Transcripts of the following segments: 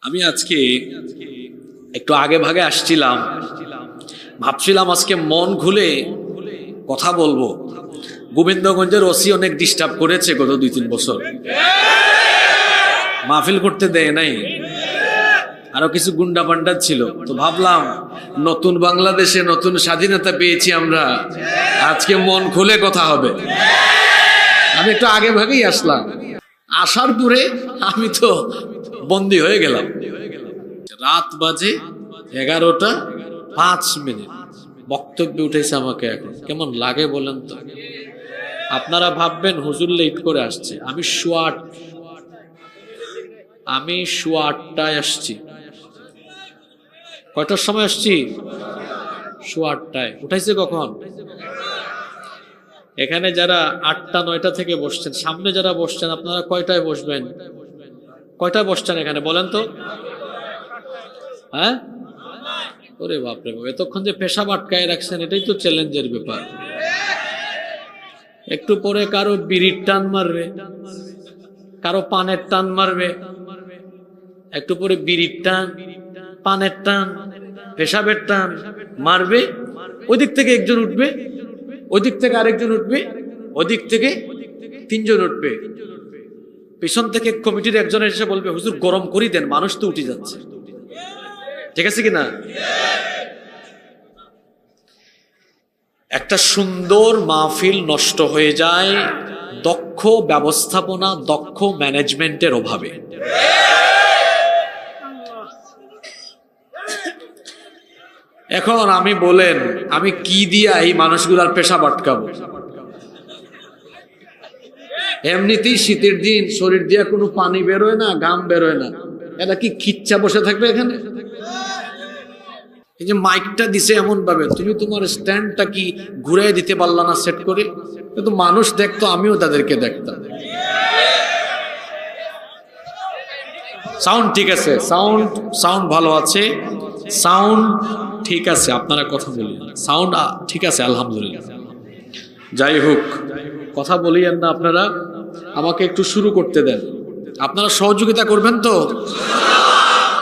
আমি আজকে একটু আগে ভাগে আসছিলাম, ভাবছিলাম আজকে মন খুলে কথা বলবো। গোবিন্দগঞ্জের ওসি অনেক ডিস্টার্ব করেছে গত 2-3 বছর, মাহফিল করতে দেয় নাই, আরো কিছু গুন্ডা পান্ডা ছিল। তো ভাবলাম নতুন বাংলাদেশে নতুন স্বাধীনতা পেয়েছি আমরা, আজকে মন খুলে কথা হবে। আমি একটু আগে ভাগেই আসলাম, আসার পরে আমি তো বন্দী হয়ে গেলাম। রাত বাজে 11:05, বক্তব্য উঠেছে আমাকে। এখন কেমন লাগে বলেন তো? আপনারা ভাববেন হুজুর লেট করে আসছে। আমি সোয়া 8টায় আসছি। কয়টার সময় আসছি? সোয়া 8টায়। উঠাইছে কখন? এখানে যারা 8টা-9টা থেকে বসছেন, সামনে যারা বসছেন আপনারা কয়টায় বসবেন? কয়টায় বসছেন এখানে বলেন তো? হ্যাঁ, ওরে বাপরে বাপ, এতক্ষণ যে পেশাব আটকায় রাখছেন, এটাই তো চ্যালেঞ্জের ব্যাপার। একটু পরে কারো বিড়ির টান মারবে, কারো পানের টান মারবে, একটু পরে বিড়ির টান, পানের টান, পেশাবের টান মারবে। ওই দিক থেকে একজন উঠবে, ওই দিক থেকে আরেকজন উঠবে, ওই দিক থেকে 3জন উঠবে। পিছন থেকে কমিটির একজন এসে বলবে, হুজুর গরম করি দেন, মানুষ তো উঠে যাচ্ছে। ঠিক আছে কিনা? একটা সুন্দর মাহফিল নষ্ট হয়ে যায় দক্ষ ব্যবস্থাপনা, দক্ষ ম্যানেজমেন্টের অভাবে। এখন আমি বলেন, আমি কি দিয়া এই মানুষগুলার পেশাব আটকাবো? এমনিতেই শীতের দিন, শরীর দিয়া কোনো পানি বেরোয় না, ঘাম বেরোয় না, এটা কি খিচ্চা বসে থাকবে এখানে? এই যে মাইকটা দিছে এমন ভাবে, তুমি তোমার স্ট্যান্ডটা কি ঘুরাই দিতে পারলা না সেট করে? কিন্তু মানুষ দেখতো, আমিও তাদেরকে দেখতাম। সাউন্ড ঠিক আছে, সাউন্ড ভালো আছে, সাউন্ড ঠিক আছে, আপনারা কথা বলি, সাউন্ড ঠিক আছে আলহামদুলিল্লাহ। যাই হোক, কথা বলিয়েন না আপনারা, আমাকে একটু শুরু করতে দেন। আপনারা সহযোগিতা করবেন তো?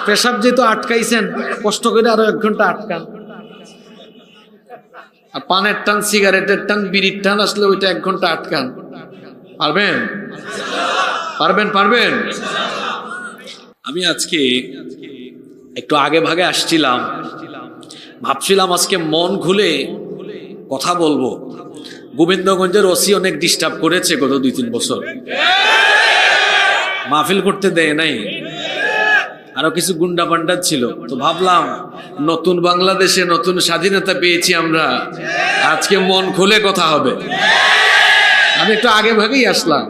পেশাব যেহেতু আটকাইছেন, কষ্ট করে আরো 1 ঘন্টা আটকান। আর পানের টান, সিগারেটের টান, বিড়ির টান আসলে ওইটা 1 ঘন্টা আটকান। পারবেন? পারবেন? আমি আজকে একটু আগে ভাগে আসছিলাম, ভাবছিলাম আজকে মন খুলে কথা বলবো। গোবিন্দগঞ্জের ওসি অনেক ডিস্টার্ব করেছে গত 2-3 বছর, মাহফিল করতে দেয় নাই, আরো কিছু গুন্ডা পান্ডা ছিল। তো ভাবলাম নতুন বাংলাদেশে নতুন স্বাধীনতা পেয়েছি আমরা, আজকে মন খুলে কথা হবে। আমি একটু আগে ভাগেই আসলাম,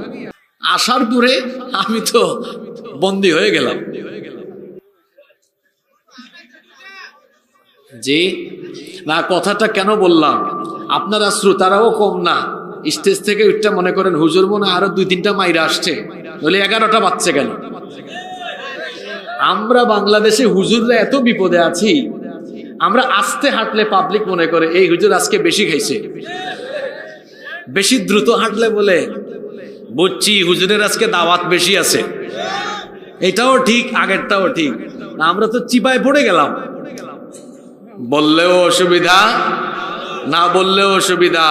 আসার পরে আমি তো বন্দী হয়ে গেলাম। জি না, কথাটা কেন বললাম, আপনারা শ্রোতারাও কম না। স্টেজ থেকে উঠটা মনে করেন হুজুর মনে আরো 2-3টা মাইরা আসছে, বলে 11টা বাজছে কেন? আমরা বাংলাদেশে হুজুররা এত বিপদে আছি, আমরা আস্তে হাঁটলে পাবলিক মনে করে এই হুজুর আজকে বেশি খাইছে, বেশি দ্রুত হাঁটলে বলে বুঝছি হুজুরের আজকে দাওয়াত বেশি আছে। এটাও ঠিক, আগেরটাও ঠিক। আমরা তো চিপায় পড়ে গেলাম, বললেও অসুবিধা, না বললেও অসুবিধা,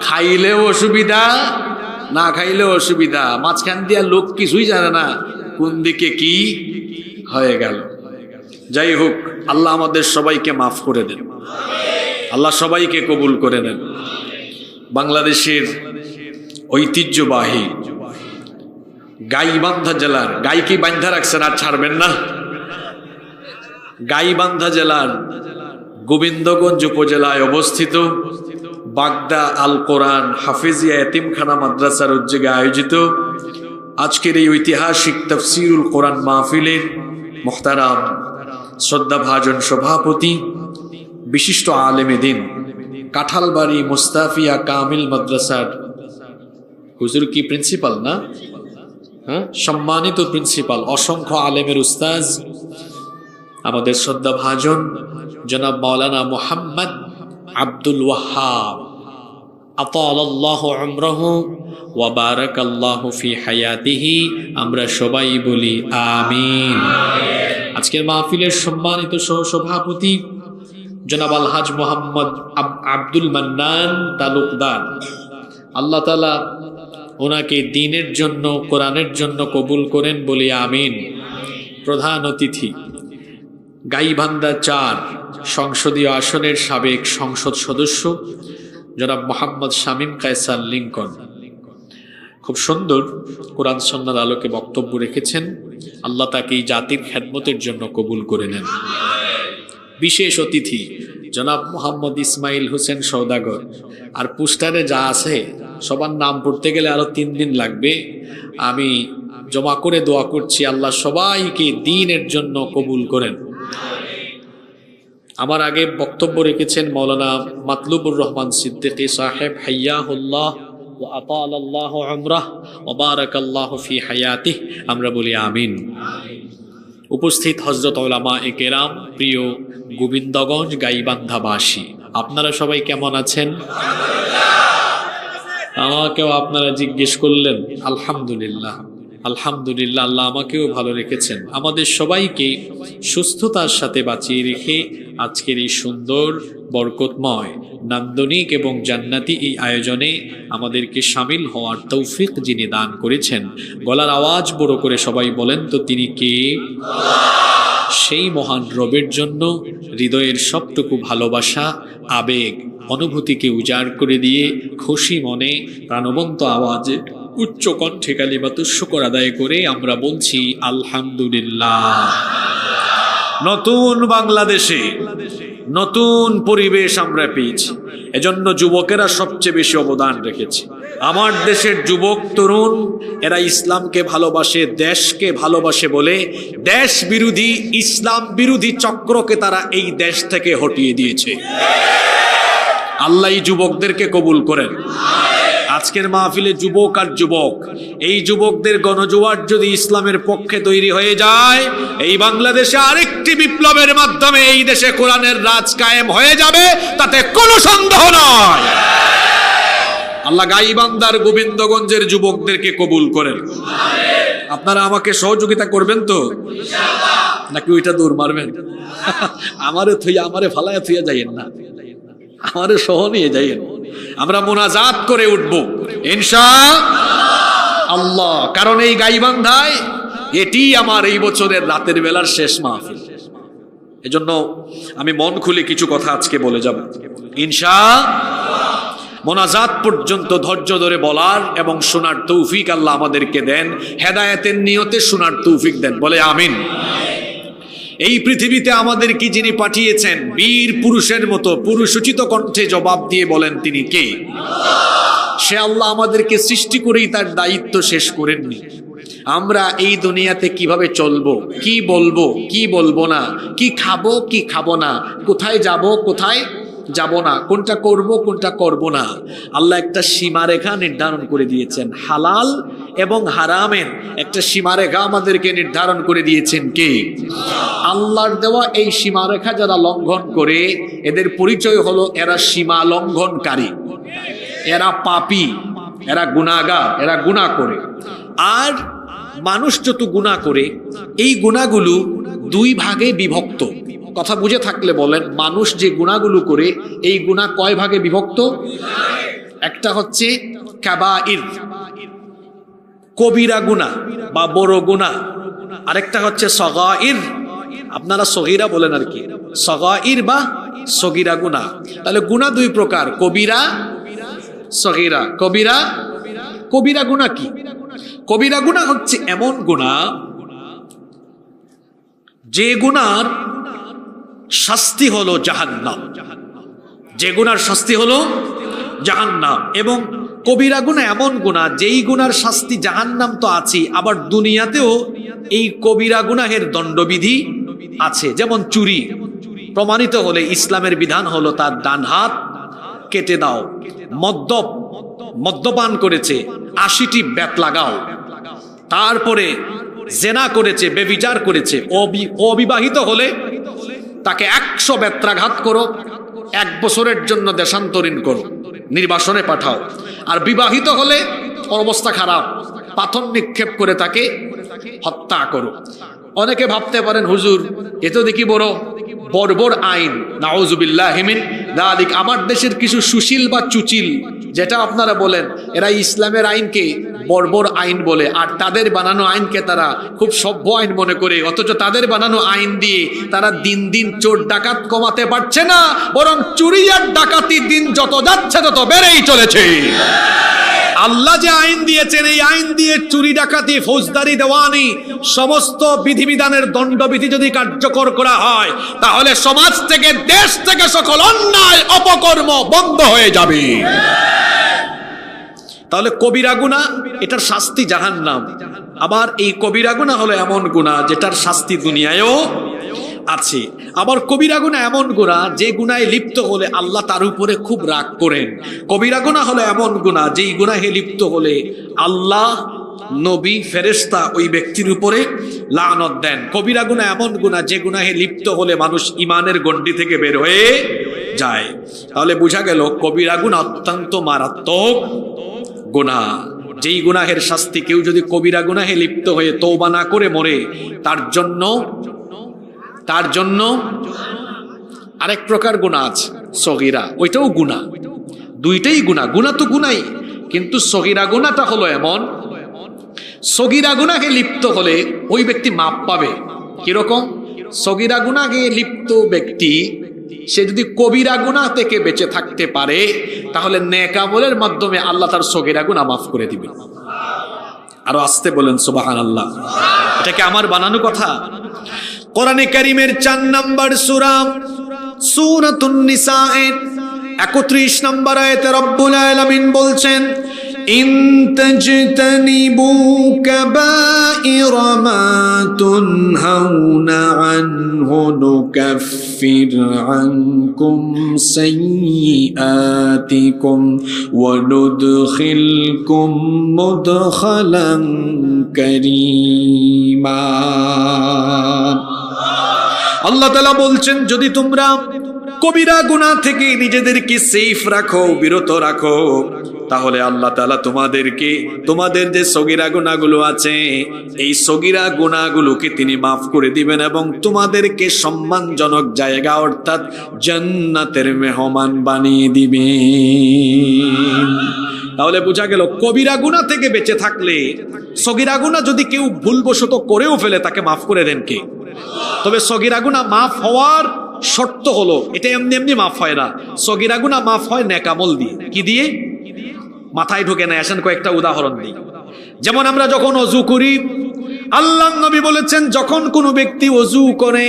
খাইলেও অসুবিধা, না খাইলেও অসুবিধা, মাঝখান দিয়া লোক কিছুই জানে না কোন দিকে কি হয়ে গেল। যাই হোক, আল্লাহ আমাদের সবাইকে মাফ করে দেন, আল্লাহ সবাইকে কবুল করে নেন। বাংলাদেশের ঐতিহ্যবাহী গাইবান্ধা জেলার, গাই কি বান্ধা রাখছেন আর ছাড়বেন না, গাইবান্ধা জেলার গোবিন্দগঞ্জ উপজেলায় অবস্থিত বাগদা আল কোরআন হাফিজিয়া এতিমখানা মাদ্রাসার উদ্যোগে আয়োজিত আজকের এই ঐতিহাসিক তাফসীরুল কোরআন মাহফিলের মুহতারাম শ্রদ্ধাভাজন সভাপতি, বিশিষ্ট আলেমে দ্বীন, কাঁঠালবাড়ি মুস্তাফিয়া কামিল মাদ্রাসার হুজুর কি প্রিন্সিপাল না? হ্যাঁ, সম্মানিত প্রিন্সিপাল, অসংখ্য আলেমের উস্তাজ, আমাদের শ্রদ্ধাভাজন জনাব মাওলানা মুহাম্মদ আব্দুল ওয়াহাব, আতালাল্লাহু উমরাহু ওয়া বারাকাল্লাহু ফি হায়াতিহি। আমরা সবাই বলি আমিন। আজকের মাহফিলের সম্মানিত সহসভাপতি জনাব আলহাজ মোহাম্মদ আব্দুল মান্নান তালুকদার, আল্লাহ তাআলা ওনাকে দ্বীনের জন্য, কোরআনের জন্য কবুল করেন বলে আমিন। প্রধান অতিথি গাইবান্ধা ৪ সংসদীয় আসনের সাবেক সংসদ সদস্য জনাব মোহাম্মদ শামীম কায়সার লিংকন, খুব সুন্দর কোরআন সুন্নাহর আলোকে বক্তব্য রেখেছেন। আল্লাহ তাকে এই জাতির খেদমতের জন্য কবুল করে নেন। বিশেষ অতিথি জনাব মোহাম্মদ ইসমাইল হোসেন সওদাগর। আর পোস্টারে যা আছে সবার নাম পড়তে গেলে আরো 3 দিন লাগবে। আমি জমা করে দোয়া করছি আল্লাহ সবাইকে দ্বীনের জন্য কবুল করেন। আমার আগে বক্তব্য রেখেছেন মাওলানা মাতলুবুর রহমান সিদ্দিকী সাহেব, হাইয়াহুল্লাহ ওয়া আতালাল্লাহু উমরাহ ওয়া বারাকাল্লাহু ফি হায়াতিহি। আমরা বলি আমিন। উপস্থিত হযরত উলামায়ে কেরাম, প্রিয় গোবিন্দগঞ্জ গাইবান্ধাবাসী, আপনারা সবাই কেমন আছেন? আমাকেও আপনারা জিজ্ঞেস করলেন। আলহামদুলিল্লাহ, আলহামদুলিল্লাহ, আল্লাহ আমাকেও ভালো রেখেছেন। আমাদের সবাইকে সুস্থতার সাথে বাঁচিয়ে রেখে আজকের এই সুন্দর, বরকতময়, নান্দনিক এবং জান্নাতি এই আয়োজনে আমাদেরকে শামিল হওয়ার তৌফিক যিনি দান করেছেন, গলার আওয়াজ বড় করে সবাই বলেন তো তিনি কে? সেই মহান রবের জন্য হৃদয়ের সবটুকু ভালোবাসা, আবেগ, অনুভূতিকে উজাড় করে দিয়ে খুশি মনে প্রাণবন্ত আওয়াজে উচ্চ কণ্ঠে কালিমাতুশ শুকর আদায় করে আমরা বলছি আলহামদুলিল্লাহ। নতুন বাংলাদেশে নতুন পরিবেশ আমরা পেয়েছি, এজন্য যুবকেরা সবচেয়ে বেশি অবদান রেখেছে। আমার দেশের যুবক তরুণ এরা ইসলামকে ভালোবাসে, দেশকে ভালোবাসে বলে দেশ বিরোধী, ইসলাম বিরোধী চক্রকে তারা এই দেশ থেকে হটিয়ে দিয়েছে। আল্লাহ এই যুবকদেরকে কবুল করেন। আজকের মাহফিলে যুবক আর যুবক, এই যুবকদের গণজোয়ার যদি ইসলামের পক্ষে তৈরি হয়ে যায়, এই বাংলাদেশে আরেকটি বিপ্লবের মাধ্যমে এই দেশে কোরআনের রাজ কায়েম হয়ে যাবে, তাতে কোনো সন্দেহ নয়। আল্লাহ গাইবান্ধার গোবিন্দগঞ্জের যুবকদেরকে কবুল করেন। আপনারা আমাকে সহযোগিতা করবেন তো নাকি ওইটা দূর মারবেন? আমারে ফালায়া থুইয়া যাইয়েন না, আমারে সহ নিয়ে যাইয়েন। আমরা মোনাজাত করে উঠব ইনশাআল্লাহ, কারণ এই গাইবান্ধায় এটি আমার এই বছরের রাতের বেলার শেষ মাহফিল। এজন্য আমি মন খুলে কিছু কথা আজকে বলে যাব ইনশাআল্লাহ। মোনাজাত পর্যন্ত ধৈর্য ধরে বলার এবং শোনার তৌফিক আল্লাহ আমাদেরকে দেন, হেদায়েতের নিয়তে শোনার তৌফিক দেন, বলে আমিন। এই পৃথিবীতে আমাদেরকে যিনি পাঠিয়েছেন, বীর পুরুষের মতো পুরুষোচিত কণ্ঠে জবাব দিয়ে বলেন তিনি কে? সে আল্লাহ আমাদেরকে সৃষ্টি করেই তার দায়িত্ব শেষ করেননি। আমরা এই দুনিয়াতে কিভাবে চলবো, কি বলবো, কি বলবো না, কি খাবো, কি খাবো না, কোথায় যাব, কোথায় যাব না, কোনটা করব, কোনটা করব না, আল্লাহ একটা সীমারেখা নির্ধারণ করে দিয়েছেন। হালাল এবং হারামের একটা সীমারেখা আমাদেরকে নির্ধারণ করে দিয়েছেন কে? আল্লাহর দেওয়া এই সীমারেখা যারা লঙ্ঘন করে, এদের পরিচয় হলো এরা সীমা লঙ্ঘনকারী, এরা পাপী, এরা গুনাহগার, এরা গুনাহ করে। আর মানুষ যত গুনাহ করে, এই গুনাহগুলো 2 ভাগে বিভক্ত। কথা বুঝে থাকলে বলেন, মানুষ যে গুনাহগুলো করে এই গুনাহ কয় ভাগে বিভক্ত? একটা হচ্ছে কাবাইর, কবিরা গুনাহ বা বড় গুনাহ, আরেকটা হচ্ছে সগাইর, আপনারা সগীরা বলেন আর কি, সগাইর বা সগীরা গুনাহ। তাহলে গুনাহ 2 প্রকার, কবিরা, সগীরা। কবিরা গুনাহ কি? কবিরা গুনাহ হচ্ছে এমন গুনাহ যে গুনার শাস্তি হলো জাহান্নাম, যে গুনার শাস্তি হলো জাহান্নাম। এবং কবিরা গুনাহ এমন গুনাহ যেই গুনার শাস্তি জাহান্নাম তো আছে, আবার দুনিয়াতেও এই কবিরা গুনাহের দণ্ডবিধি আছে। যেমন চুরি প্রমাণিত হলে ইসলামের বিধান হলো তার ডান হাত কেটে দাও। মদ্যপান করেছে 80টি বেত লাগাও। তারপরে জেনা করেছে, বেবিচার করেছে, অবিবাহিত হলে তাকে 100 বেত্রাঘাত করো, 1 বছরের জন্য দেশান্তরীণ করো, নির্বাসনে পাঠাও। আর বিবাহিত হলে অবস্থা খারাপ, পাথর নিক্ষেপ করে তাকে হত্যা করো। অনেকে ভাবতে পারেন হুজুর এ তো দেখি বড় বর্বর আইন, নাউযুবিল্লাহি মিন যালিক। আমার দেশের কিছু সুশীল বা চুচিল যেটা আপনারা বলেন, এরা ইসলামের আইনকে বর্বর আইন বলে, আর তাদের বানানো আইনকে তারা খুব সভ্য আইন মনে করে। অথচ তাদের বানানো আইন দিয়ে তারা দিন দিন চোর ডাকাত কমাতে পারছে না, বরং চুরি আর ডাকাতি দিন যত যাচ্ছে তত বেড়েই চলেছে। আল্লাহ যে আইন দিয়েছেন, এই আইন দিয়ে চুরি ডাকাতি ফৌজদারি দেওয়ানি সমস্ত বিধিবিধানের দণ্ডবিধি যদি কার্যকর করা হয়, তাহলে সমাজ থেকে দেশ থেকে সকল অন্যায় অপকর্ম বন্ধ হয়ে যাবে। তাহলে কবিরা গুনাহ, এটার শাস্তি জাহান্নাম। আবার এই কবিরা গুনাহ হলো এমন গুনাহ যেটার শাস্তি দুনিয়ায়ও আছে। আবার কবিরা গুনাহ এমন গুনাহ যে গুনাহে লিপ্ত হলে আল্লাহ তার উপরে খুব রাগ করেন। কবিরা গুনাহ হলো এমন গুনাহ যেই গুনাহে লিপ্ত হলে আল্লাহ, নবী, ফেরেশতা ওই ব্যক্তির উপরে লানত দেন। কবিরা গুনাহ এমন গুনাহ যে গুনাহে লিপ্ত হলে মানুষ ঈমানের গণ্ডি থেকে বের হয়ে যায়। তাহলে বোঝা গেল কবিরা গুনাহ অত্যন্ত মারাত্মক গুনাহ। যেই গুনাহের শাস্তি, কেউ যদি কবিরা গুনাহে লিপ্ত হয়ে তওবা না করে মরে, তার জন্য আরেক প্রকার গুনাহ আছে, সগীরা, ওইটাও গুনাহ। দুইটাই গুনাহ, গুনাহ তো গুনাহই, কিন্তু সগীরা গুনাহটা হলো এমন, সগীরা গুনাহে লিপ্ত হলে ওই ব্যক্তি মাপ পাবে। কিরকম? সগীরা গুনাহে লিপ্ত ব্যক্তি সে যদি কবিরা গুনাহ থেকে বেঁচে থাকতে পারে, তাহলে নেক আমলের মাধ্যমে আল্লাহ তার সগীরা গুনাহ মাফ করে দিবে। আরো আসতে বলেন সুবহানাল্লাহ। এটা কি আমার বানানো কথা? কোরআনে কারীমের 4 নম্বর সূরা সূরাতুন নিসা এর 31 নম্বর আয়াতে রব্বুল আলামিন বলছেন, ইন তাজতানিবু কাবাইরা মা তুনহাউনা আনহু নুকাফির আনকুম সাইয়্যাতিকুম ওয়া নুদখিলকুম মুদখালান কারীমা। আল্লাহ তাআলা বলছেন, যদি তোমরা কবিরা গুনাহ থেকে নিজেদেরকে সেফ রাখো, বিরত রাখো, তাহলে আল্লাহ তাআলা তোমাদের যে সগীরা গুনাহগুলো আছে, এই সগীরা গুনাহগুলোকে তিনি মাফ করে দিবেন এবং তোমাদেরকে সম্মানজনক জায়গা অর্থাৎ জান্নাতের মেহমান বানিয়ে দিবেন। তাহলে বোঝা গেল কবিরা গুনাহ থেকে বেঁচে থাকলে, সগীরা গুনাহ যদি কেউ ভুলবশত করেও ফেলে, তাকে মাফ করে দেন কে? তবে সগীরা গুনাহ মাফ হওয়ার শর্ত হলো, এটা এমনি এমনি মাফ হয় না। সগীরা গুনাহ মাফ হয় নেক আমল দিয়ে। কি দিয়ে? মাথায় ঢোকে না, আসেন কয়েকটা উদাহরণ দিই। যেমন আমরা যখন ওযু করি, আল্লাহর নবী বলেছেন, যখন কোনো ব্যক্তি ওযু করে,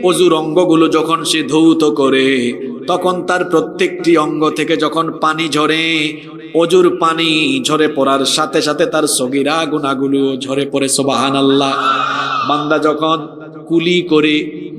ওযুর অঙ্গগুলো যখন সে ধৌত করে, তখন তার প্রত্যেকটি অঙ্গ থেকে যখন পানি ঝরে, ওযুর পানি ঝরে পড়ার সাথে সাথে তার সগীরা গুনাহগুলো ঝরে পড়ে। সুবহানাল্লাহ। বান্দা যখন কুলি করে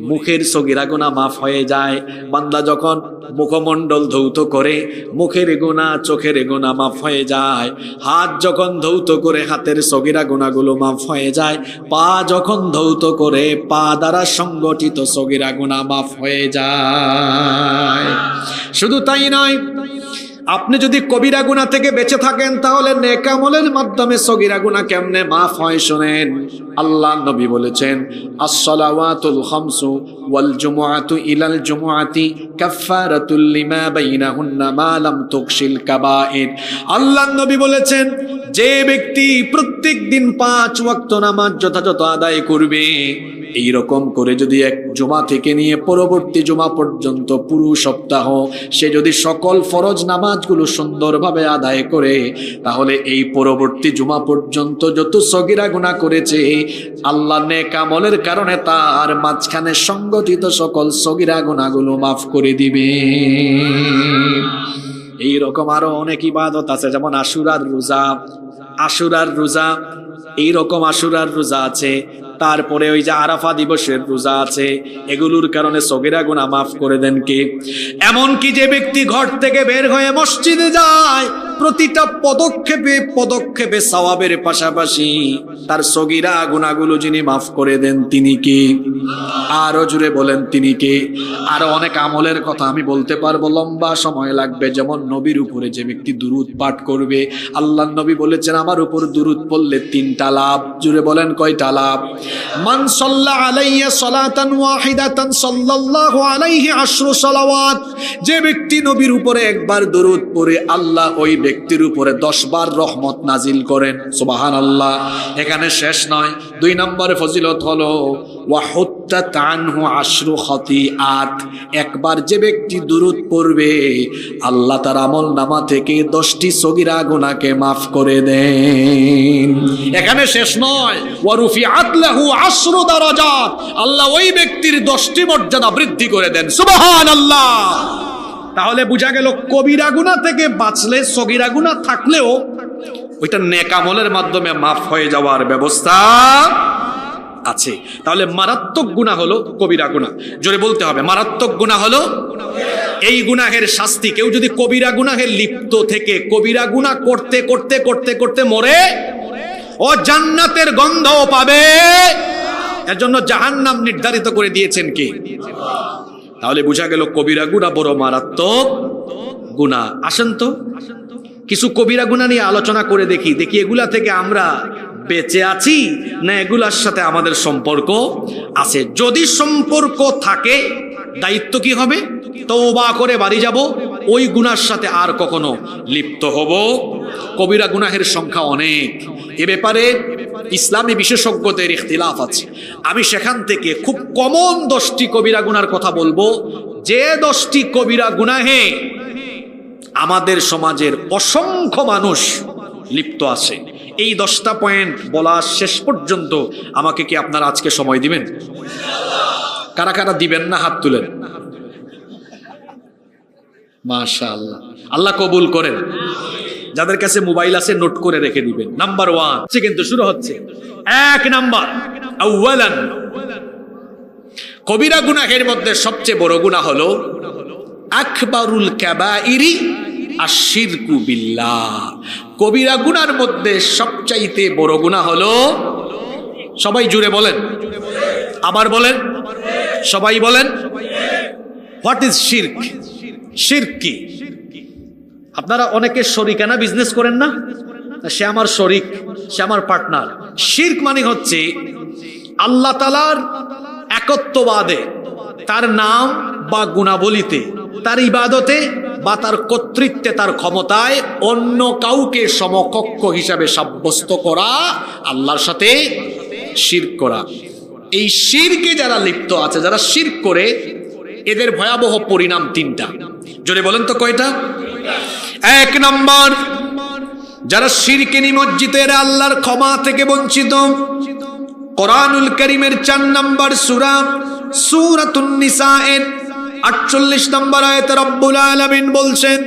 মুখের সগীরা গুনাহ মাফ হয়ে যায়। বান্দা যখন মুখমণ্ডল ধৌত করে, মুখের গুনাহ, চোখের গুনাহ মাফ হয়ে যায়। হাত যখন ধৌত করে, হাতের সগীরা গুনাহগুলো মাফ হয়ে যায়। পা যখন ধৌত করে, পা দ্বারা সংগঠিত সগীরা গুনাহ মাফ হয়ে যায়। শুধু তাই নয়, আপনি যদি কবিরা গুনাহ থেকে বেঁচে থাকেন, তাহলে নেক আমলের মাধ্যমে সগীরা গুনাহ কেমনে মাফ হয় শুনেন। আল্লাহর নবী বলেছেন, আস-সালাওয়াতুল খামসু ওয়াল জুমআতু ইলাল জুমআতি কাফফারাতুল লিমা বাইনাহুন্না মা লাম তুকশিল কাবাইর। আল্লাহর নবী বলেছেন, যে ব্যক্তি প্রত্যেক দিন 5 ওয়াক্ত নামাজ যথাযথ আদায় করবে, এই রকম করে যদি এক জুমা থেকে নিয়ে পরবর্তী জুমা পর্যন্ত পুরো সপ্তাহ সে যদি সকল ফরজ নামাজগুলো সুন্দরভাবে আদায় করে, তাহলে এই পরবর্তী জুমা পর্যন্ত যত সগীরা গুনাহ করেছে, আল্লাহ নেক আমলের কারণে তার মাঝখানে সংগঠিত সকল সগীরা গুনাহগুলো মাফ করে দিবে। এই রকম আরো অনেক ইবাদত আছে, যেমন আশুরার রোজা, এই রকম আশুরার রোজা আছে। তারপরে ওই যে আরাফা দিবসের রোজা আছে, এগুলোর কারণে সগীরা গুনাহ মাফ করে দেন কে? এমন কি যে ব্যক্তি ঘর থেকে বের হয়ে মসজিদে যায়, প্রতিটা পদক্ষেপে পদক্ষেপে সওয়াবের পাশাপাশি তার সগীরা গুনাহগুলো যিনি মাফ করে দেন তিনি কে? আরো জুড়ে বলেন তিনি কে? আরো অনেক আমলের কথা আমি বলতে পারবো, লম্বা সময় লাগবে। যেমন নবীর উপরে যে ব্যক্তি দুরূদ পাঠ করবে, আল্লাহর নবী বলেছেন আমার উপর দুরূদ পড়লে 3টা লাভ। জুড়ে বলেন কয়টা লাভ? মান সাল্লা আলাইয়া সালাতান ওয়াহিদাতান সাল্লাল্লাহু আলাইহি 10 সালাওয়াত। যে ব্যক্তি নবীর উপরে একবার দুরূদ পড়ে আল্লাহ ওই ব্যক্তির উপরে 10 বার রহমত নাজিল করেন। সুবহানাল্লাহ। এখানে শেষ নয়, 2 নম্বরে ফজিলত হলো ওয়া হুত্তাত আনহু 10 খাতিআত। একবার যে ব্যক্তি দুরূদ পড়বে আল্লাহ তার আমলনামা থেকে 10টি সগীরা গুনাহকে মাফ করে দেন। এখানে শেষ নয়, ওয়া রুফিআত লাহু 10 দারাজাত। আল্লাহ ওই ব্যক্তির 10টি মর্যাদা বৃদ্ধি করে দেন। সুবহানাল্লাহ। তাহলে বোঝা গেল কবিরা গুনাহ থেকে বাঁচলে সগীরা গুনাহ থাকলেও ওইটা নেক আমলের মাধ্যমে মাফ হয়ে যাওয়ার ব্যবস্থা আছে। তাহলে মারাত্মক গুনাহ হলো কবিরা গুনাহ। জোরে বলতে হবে, মারাত্মক গুনাহ হলো এই গুনাহের শাস্তি। কেউ যদি কবিরা গুনাহে লিপ্ত থেকে কবিরা গুনাহ করতে করতে করতে করতে মরে, ও জান্নাতের গন্ধও পাবে। এর জন্য জাহান্নাম নির্ধারিত করে দিয়েছেন কে? তাহলে বোঝা গেল কবিরা গুনাহ বড় মারাত্মক গুনাহ। আসেন তো কিছু কবিরা গুনাহ নিয়ে আলোচনা করে দেখি এগুলা থেকে আমরা বেঁচে আছি না এগুলার সাথে আমাদের সম্পর্ক আছে। যদি সম্পর্ক থাকে দায়িত্ব কি হবে? তওবা করে বাড়ি যাব, ওই গুনার সাথে আর কখনো লিপ্ত হব। কবিরা গুনাহের সংখ্যা অনেক। এ ব্যাপারে ইসলামী বিশেষজ্ঞদের ইখতিলাফ আছে। আমি সেখান থেকে খুব কমন 10টি কবিরা গুনার কথা বলবো, যে 10টি কবিরা গুনাহে আমাদের সমাজের অসংখ্য মানুষ লিপ্ত আছে। এই 10টা পয়েন্ট বলা শেষ পর্যন্ত আমাকে কি আপনারা আজকে সময় দিবেন? কারা কারা দিবেন না হাত তুলেন। মাশাআল্লাহ, আল্লাহ কবুল করেন। যাদের কাছে মোবাইল আছে নোট করে রেখে দিবেন। নাম্বার 1 কিন্তু শুরু হচ্ছে। 1 নাম্বার, আউয়ালান, কবিরা গুনাহের মধ্যে সবচেয়ে বড় গুনাহ হলো আকবারুল কাবাইরি আশিরকু বিল্লাহ। কবিরা গুনার মধ্যে সবচাইতে বড় গুনাহ হলো, সবাই জুড়ে বলেন, আবার বলেন, সবাই বলেন, হোয়াট ইজ শিরক? শিরক কি? আপনারা অনেকে শরিকানা বিজনেস করেন না? সে আমার শরিক, সে আমার পার্টনার। শিরক মানে হচ্ছে আল্লাহ তাআলার একত্ববাদে, তার নাম বা গুণাবলীতে, তার ইবাদতে বা তার কর্তৃত্বে, তার ক্ষমতায় অন্য কাউকে সমকক্ষ হিসাবে সাব্যস্ত করা, আল্লাহর সাথে শিরক করা। এই শিরকে যারা লিপ্ত আছে, যারা শিরক করে, এদের ভয়াবহ পরিণাম 3টা। জোরে বলেন তো কয়টা? 1 নম্বর, যারা শিরকে নিমজ্জিত, এরা আল্লাহর ক্ষমা থেকে বঞ্চিত। কোরআনুল কারীমের 4 নম্বর সূরা সূরাতুন নিসা এর 48 নম্বর আয়াতে রব্বুল আলামিন বলছেন,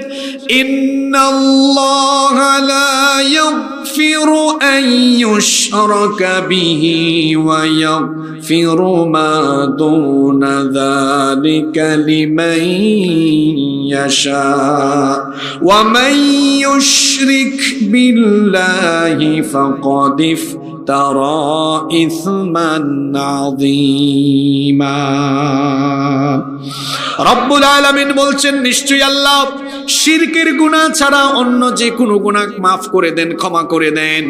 ইন্নাল্লাহা লা ইয়াগফিরু আন ইউশরাকা বিহি ওয়া ইয়াগফিরু মা দুনা যালিকা লিমান ইয়াশা ওয়া মান ইউশরিক বিল্লাহি ফাকাদ ইফতারা ইসমান আযীমা। রব্বুল আলামিন বলছেন, নিশ্চয়ই আল্লাহ শিরকের গুনাহ ছাড়া অন্য যে কোনো গুনাহ মাফ করে দেন, ক্ষমা করে দেন।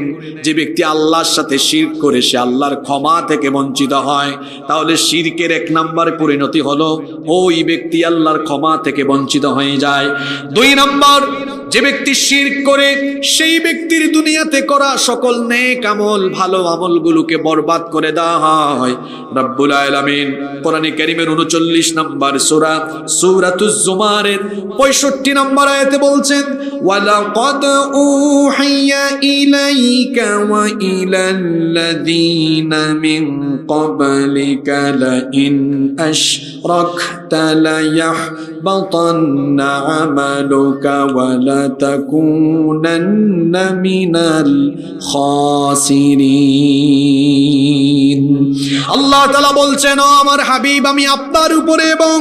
যে ব্যক্তি আল্লাহর সাথে শিরক করে সে আল্লাহর ক্ষমা থেকে বঞ্চিত হয়। তাহলে শিরকের 1 নম্বর পরিণতি হলো ওই ব্যক্তি আল্লাহর ক্ষমা থেকে বঞ্চিত হয়ে যায়। 2 নম্বর, যে ব্যক্তি শিরক করে সেই ব্যক্তির দুনিয়াতে করা সকল নেক আমল, ভালো আমলগুলোকে বরবাদ করে দেওয়া হয়। রব্বুল আলামিন কোরআনে কারীমের 39 নম্বর সূরা সূরাতুজ জুমারের 65 নম্বর আয়াতে বলছেন, ওয়ালাকাদ উহিয়া ইলাইকা ওয়া ইলাল্লাযীনা মিন ক্বাবলিকা লাইন আশরাকতা লায়াহবাতান্না আমালুকা ওয়া লাতাকুনান্না মিনাল খাসিরিন। আল্লাহ তাআলা বলছেন, ও আমার হাবিব, আমি আপনার উপরে এবং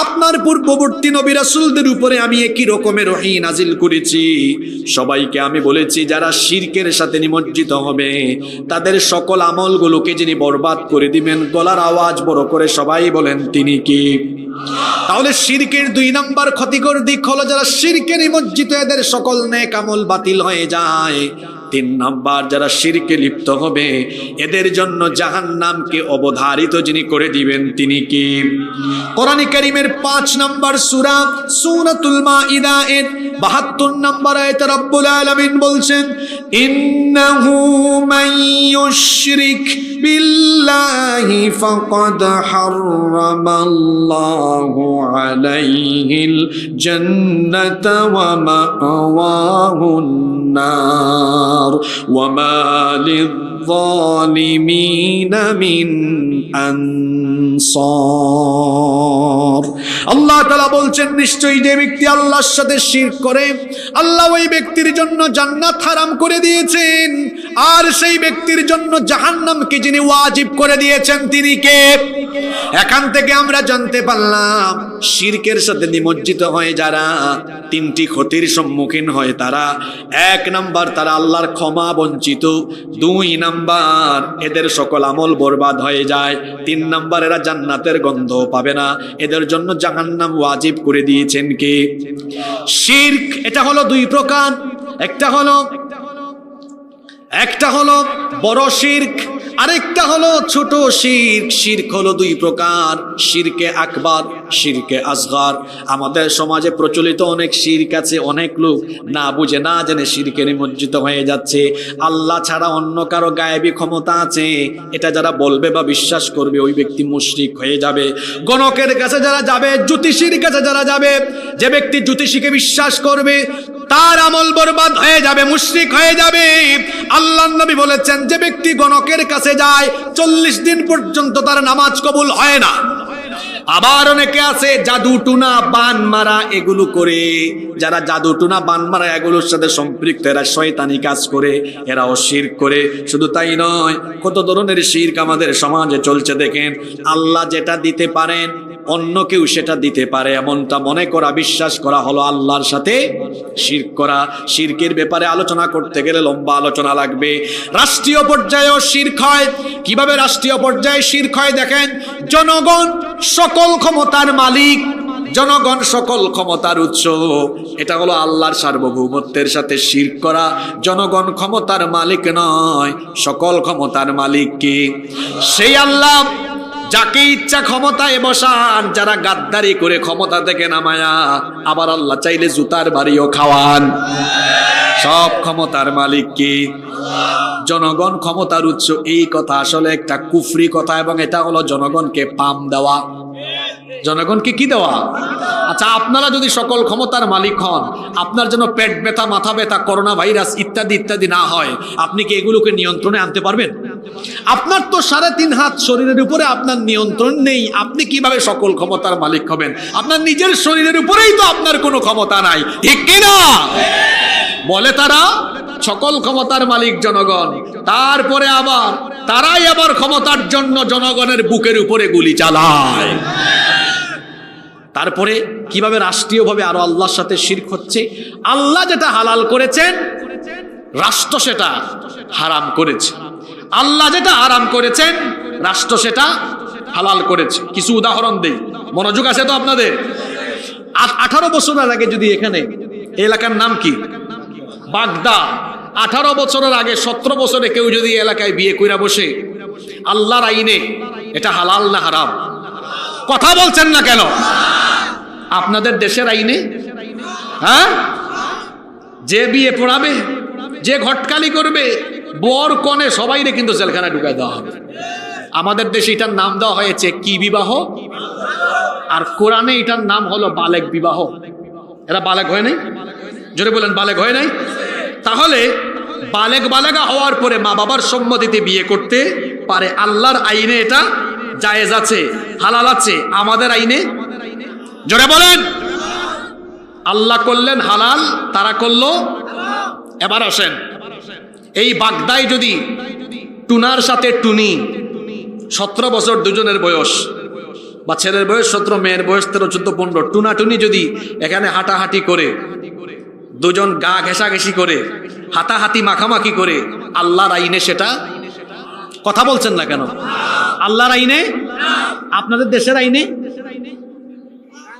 আপনার পূর্ববর্তী নবী রাসূলদের উপরে আমি একই রকমের ওহী নাজিল করেছি। সবাইকে আমি বলেছি যারা শিরকের সাথে নিমজ্জিত হবে তাদের সকল আমলগুলোকে যিনি বরবাদ করে দিবেন। গলার আওয়াজ বড় করে সবাই বলেন তিনি কি? তাহলে শিরকের 2 নাম্বার ক্ষতিকর দিক হলো যারা শিরকে নিমজ্জিত এদের সকল নেক আমল বাতিল হয়ে যায়। 3 নাম্বার যারা শিরকে লিপ্ত হবে এদের জন্য জাহান্নামকে অবধারিত যিনি করে দিবেন তিনি কি? কোরআন কারীমের 5 নাম্বার সূরা সূরাতুল মাইদা এর 72 নাম্বার আয়াতে রব্বুল আলামিন বলছেন, ইন্নাহু মান ইউশরিক বিল্লাহি ফাকাদ হারামাল্লাহু আলাইহিল জান্নাতা ওয়া মাওয়াহুন নার ওয়া মা লিয-যালিমিনা মিন আনসার। আল্লাহ তাআলা বলছেন নিশ্চয়ই যে ব্যক্তি আল্লাহর সাথে শিরক করে আল্লাহ ওই ব্যক্তির জন্য জান্নাত হারাম করে দিয়েছেন, আর সেই ব্যক্তির জন্য জাহান্নামকে যিনি ওয়াজিব করে দিয়েছেন তিনি কে? এখান থেকে আমরা জানতে পারলাম শিরকের সাথে নিমজ্জিত হয়ে যারা 3টি ক্ষতির সম্মুখীন হয় তারা 1 নাম্বার তারা আল্লাহর ক্ষমা বঞ্চিত, 2 নাম্বার এদের সকল আমল বরবাদ হয়ে যায়, 3 নাম্বার এরা জান্নাতের গন্ধ পাবে না, এদের জন্য জাহান্নাম ওয়াজিব করে দিয়েছেন কে? শিরক। এটা হলো 2 প্রকার। একটা হলো বড় শিরক, আরেকটা হলো ছোট শিরক। শিরক হলো 2 প্রকার, শিরকে আকবার, শিরকে আসগর। আমাদের সমাজে প্রচলিত অনেক শিরক আছে, অনেক লোক না বুঝে না জেনে শিরকে নিমজ্জিত হয়ে যাচ্ছে। আল্লাহ ছাড়া অন্য কারো গায়েবী ক্ষমতা আছে এটা যারা বলবে বা বিশ্বাস করবে ওই ব্যক্তি মুশরিক হয়ে যাবে। গণকের কাছে যারা যাবে, জ্যোতিষীর কাছে যারা যাবে, যে ব্যক্তি জ্যোতিষীকে বিশ্বাস করবে তার আমল বরবাদ হয়ে যাবে, মুশরিক হয়ে যাবে। আল্লাহর নবী বলেছেন যে ব্যক্তি গণকের কাছে যায় 40 দিন পর্যন্ত তার নামাজ কবুল হয় না। আবার অনেকে আছে জাদু টুনা বান মারা এগুলো করে, যারা জাদু টুনা বান মারা এগুলোর সাথে সম্পৃক্ত এরা শয়তানি কাজ করে, এরাও শিরক করে। শুধু তাই নয়, কত ধরনের শিরক আমাদের সমাজে চলছে দেখেন। আল্লাহ যেটা দিতে পারেন অন্য কেউ সেটা দিতে পারে এমনটা মনে করা, বিশ্বাস করা হলো আল্লাহর সাথে শিরক করা। শিরকের ব্যাপারে আলোচনা করতে গেলে লম্বা আলোচনা লাগবে। রাষ্ট্রীয় পর্যায়েও শিরক হয়। কিভাবে রাষ্ট্রীয় পর্যায়ে শিরক হয় দেখেন, জনগণ সকল ক্ষমতার মালিক, জনগণ সকল ক্ষমতার উৎস, এটা হলো আল্লাহর সার্বভৌমত্বের সাথে শিরক করা। জনগণ ক্ষমতার মালিক নয়, সকল ক্ষমতার মালিক কি? সেই আল্লাহ যাকে ইচ্ছা ক্ষমতায় বসান, যারা গাদ্দারি করে ক্ষমতা থেকে নামায়া আবার আল্লাহ চাইলে জুতার বাড়িও খাওয়ান। সব ক্ষমতার মালিক কি? জনগণ ক্ষমতার উৎস। এই কথা আসলে একটা কুফরি কথা, এবং এটা হলো জনগণকে পাম দেওয়া। জনগণকে কি দেওয়া? আচ্ছা, আপনারা যদি সকল ক্ষমতার মালিক হন, আপনার জন্য পেট ব্যথা, মাথা ব্যথা, করোনা ভাইরাস ইত্যাদি ইত্যাদি না হয়, আপনি কি এগুলোকে নিয়ন্ত্রণে আনতে পারবেন? আপনার তো 3.5 হাত শরীরের উপরে আপনার নিয়ন্ত্রণ নেই, আপনি কিভাবে সকল ক্ষমতার মালিক হবেন? আপনার নিজের শরীরের উপরেই তো আপনার কোনো ক্ষমতা নাই, ঠিক কিনা? বলে তারা সকল ক্ষমতার মালিক জনগণ, তারপরে আবার তারাই আবার ক্ষমতার জন্য জনগণের বুকের উপরে গুলি চালায়। তারপরে কিভাবে রাষ্ট্রীয়ভাবে আরো আল্লাহর সাথে শিরক হচ্ছে। আল্লাহ যেটা হালাল করেছেন রাষ্ট্র সেটা হারাম করেছে, আল্লাহ যেটা হারাম করেছেন রাষ্ট্র সেটা হালাল করেছে। কিছু উদাহরণ দেই, মনোযোগ আছে তো আপনাদের? 18 বছরের আগে যদি এখানে এলাকার নাম কি? বাগদা। 18 বছরের আগে 17 বছরে কেউ যদি এলাকায় বিয়ে কইরা বসে, আল্লাহর আইনে এটা হালাল না হারাম? কথা বলছেন না কেন? আপনাদের দেশের আইনে হ্যাঁ, যে বিয়ে পড়াবে, যে ঘটকালি করবে, বর কনে সবাইরে কিন্তু জেলখানায় ঢুকায় দেওয়া হবে। আমাদের দেশে এটার নাম দেওয়া হয়েছে কি বিবাহ, আর কোরআনে এটার নাম হলো বালেগ বিবাহ। এরা বালেগ হয় নাই? জোরে বলেন, বালেগ হয় নাই? তাহলে বালেগা হওয়ার পরে মা বাবার সম্মতিতে বিয়ে করতে পারে। আল্লাহর আইনে এটা জায়েজ আছে, হালাল আছে। আমাদের আইনে, জোরে বলেন, আল্লাহ করলেন হালাল, তারা করলো। এবার আসেন, এই বাগদায় যদি টুনার সাথে টুনি, 17 বছর দুজনের বয়স, বা ছেলের বয়স 17, মেয়ের বয়স 13, 14, 15, টুনাটুনি যদি এখানে হাঁটাহাঁটি করে, দুজন গা ঘেঁষাঘেঁষি করে, হাতাহাতি মাখামাখি করে, আল্লাহর আইনে সেটা, কথা বলছেন না কেন? আল্লাহর আইনে, আপনাদের দেশের আইনে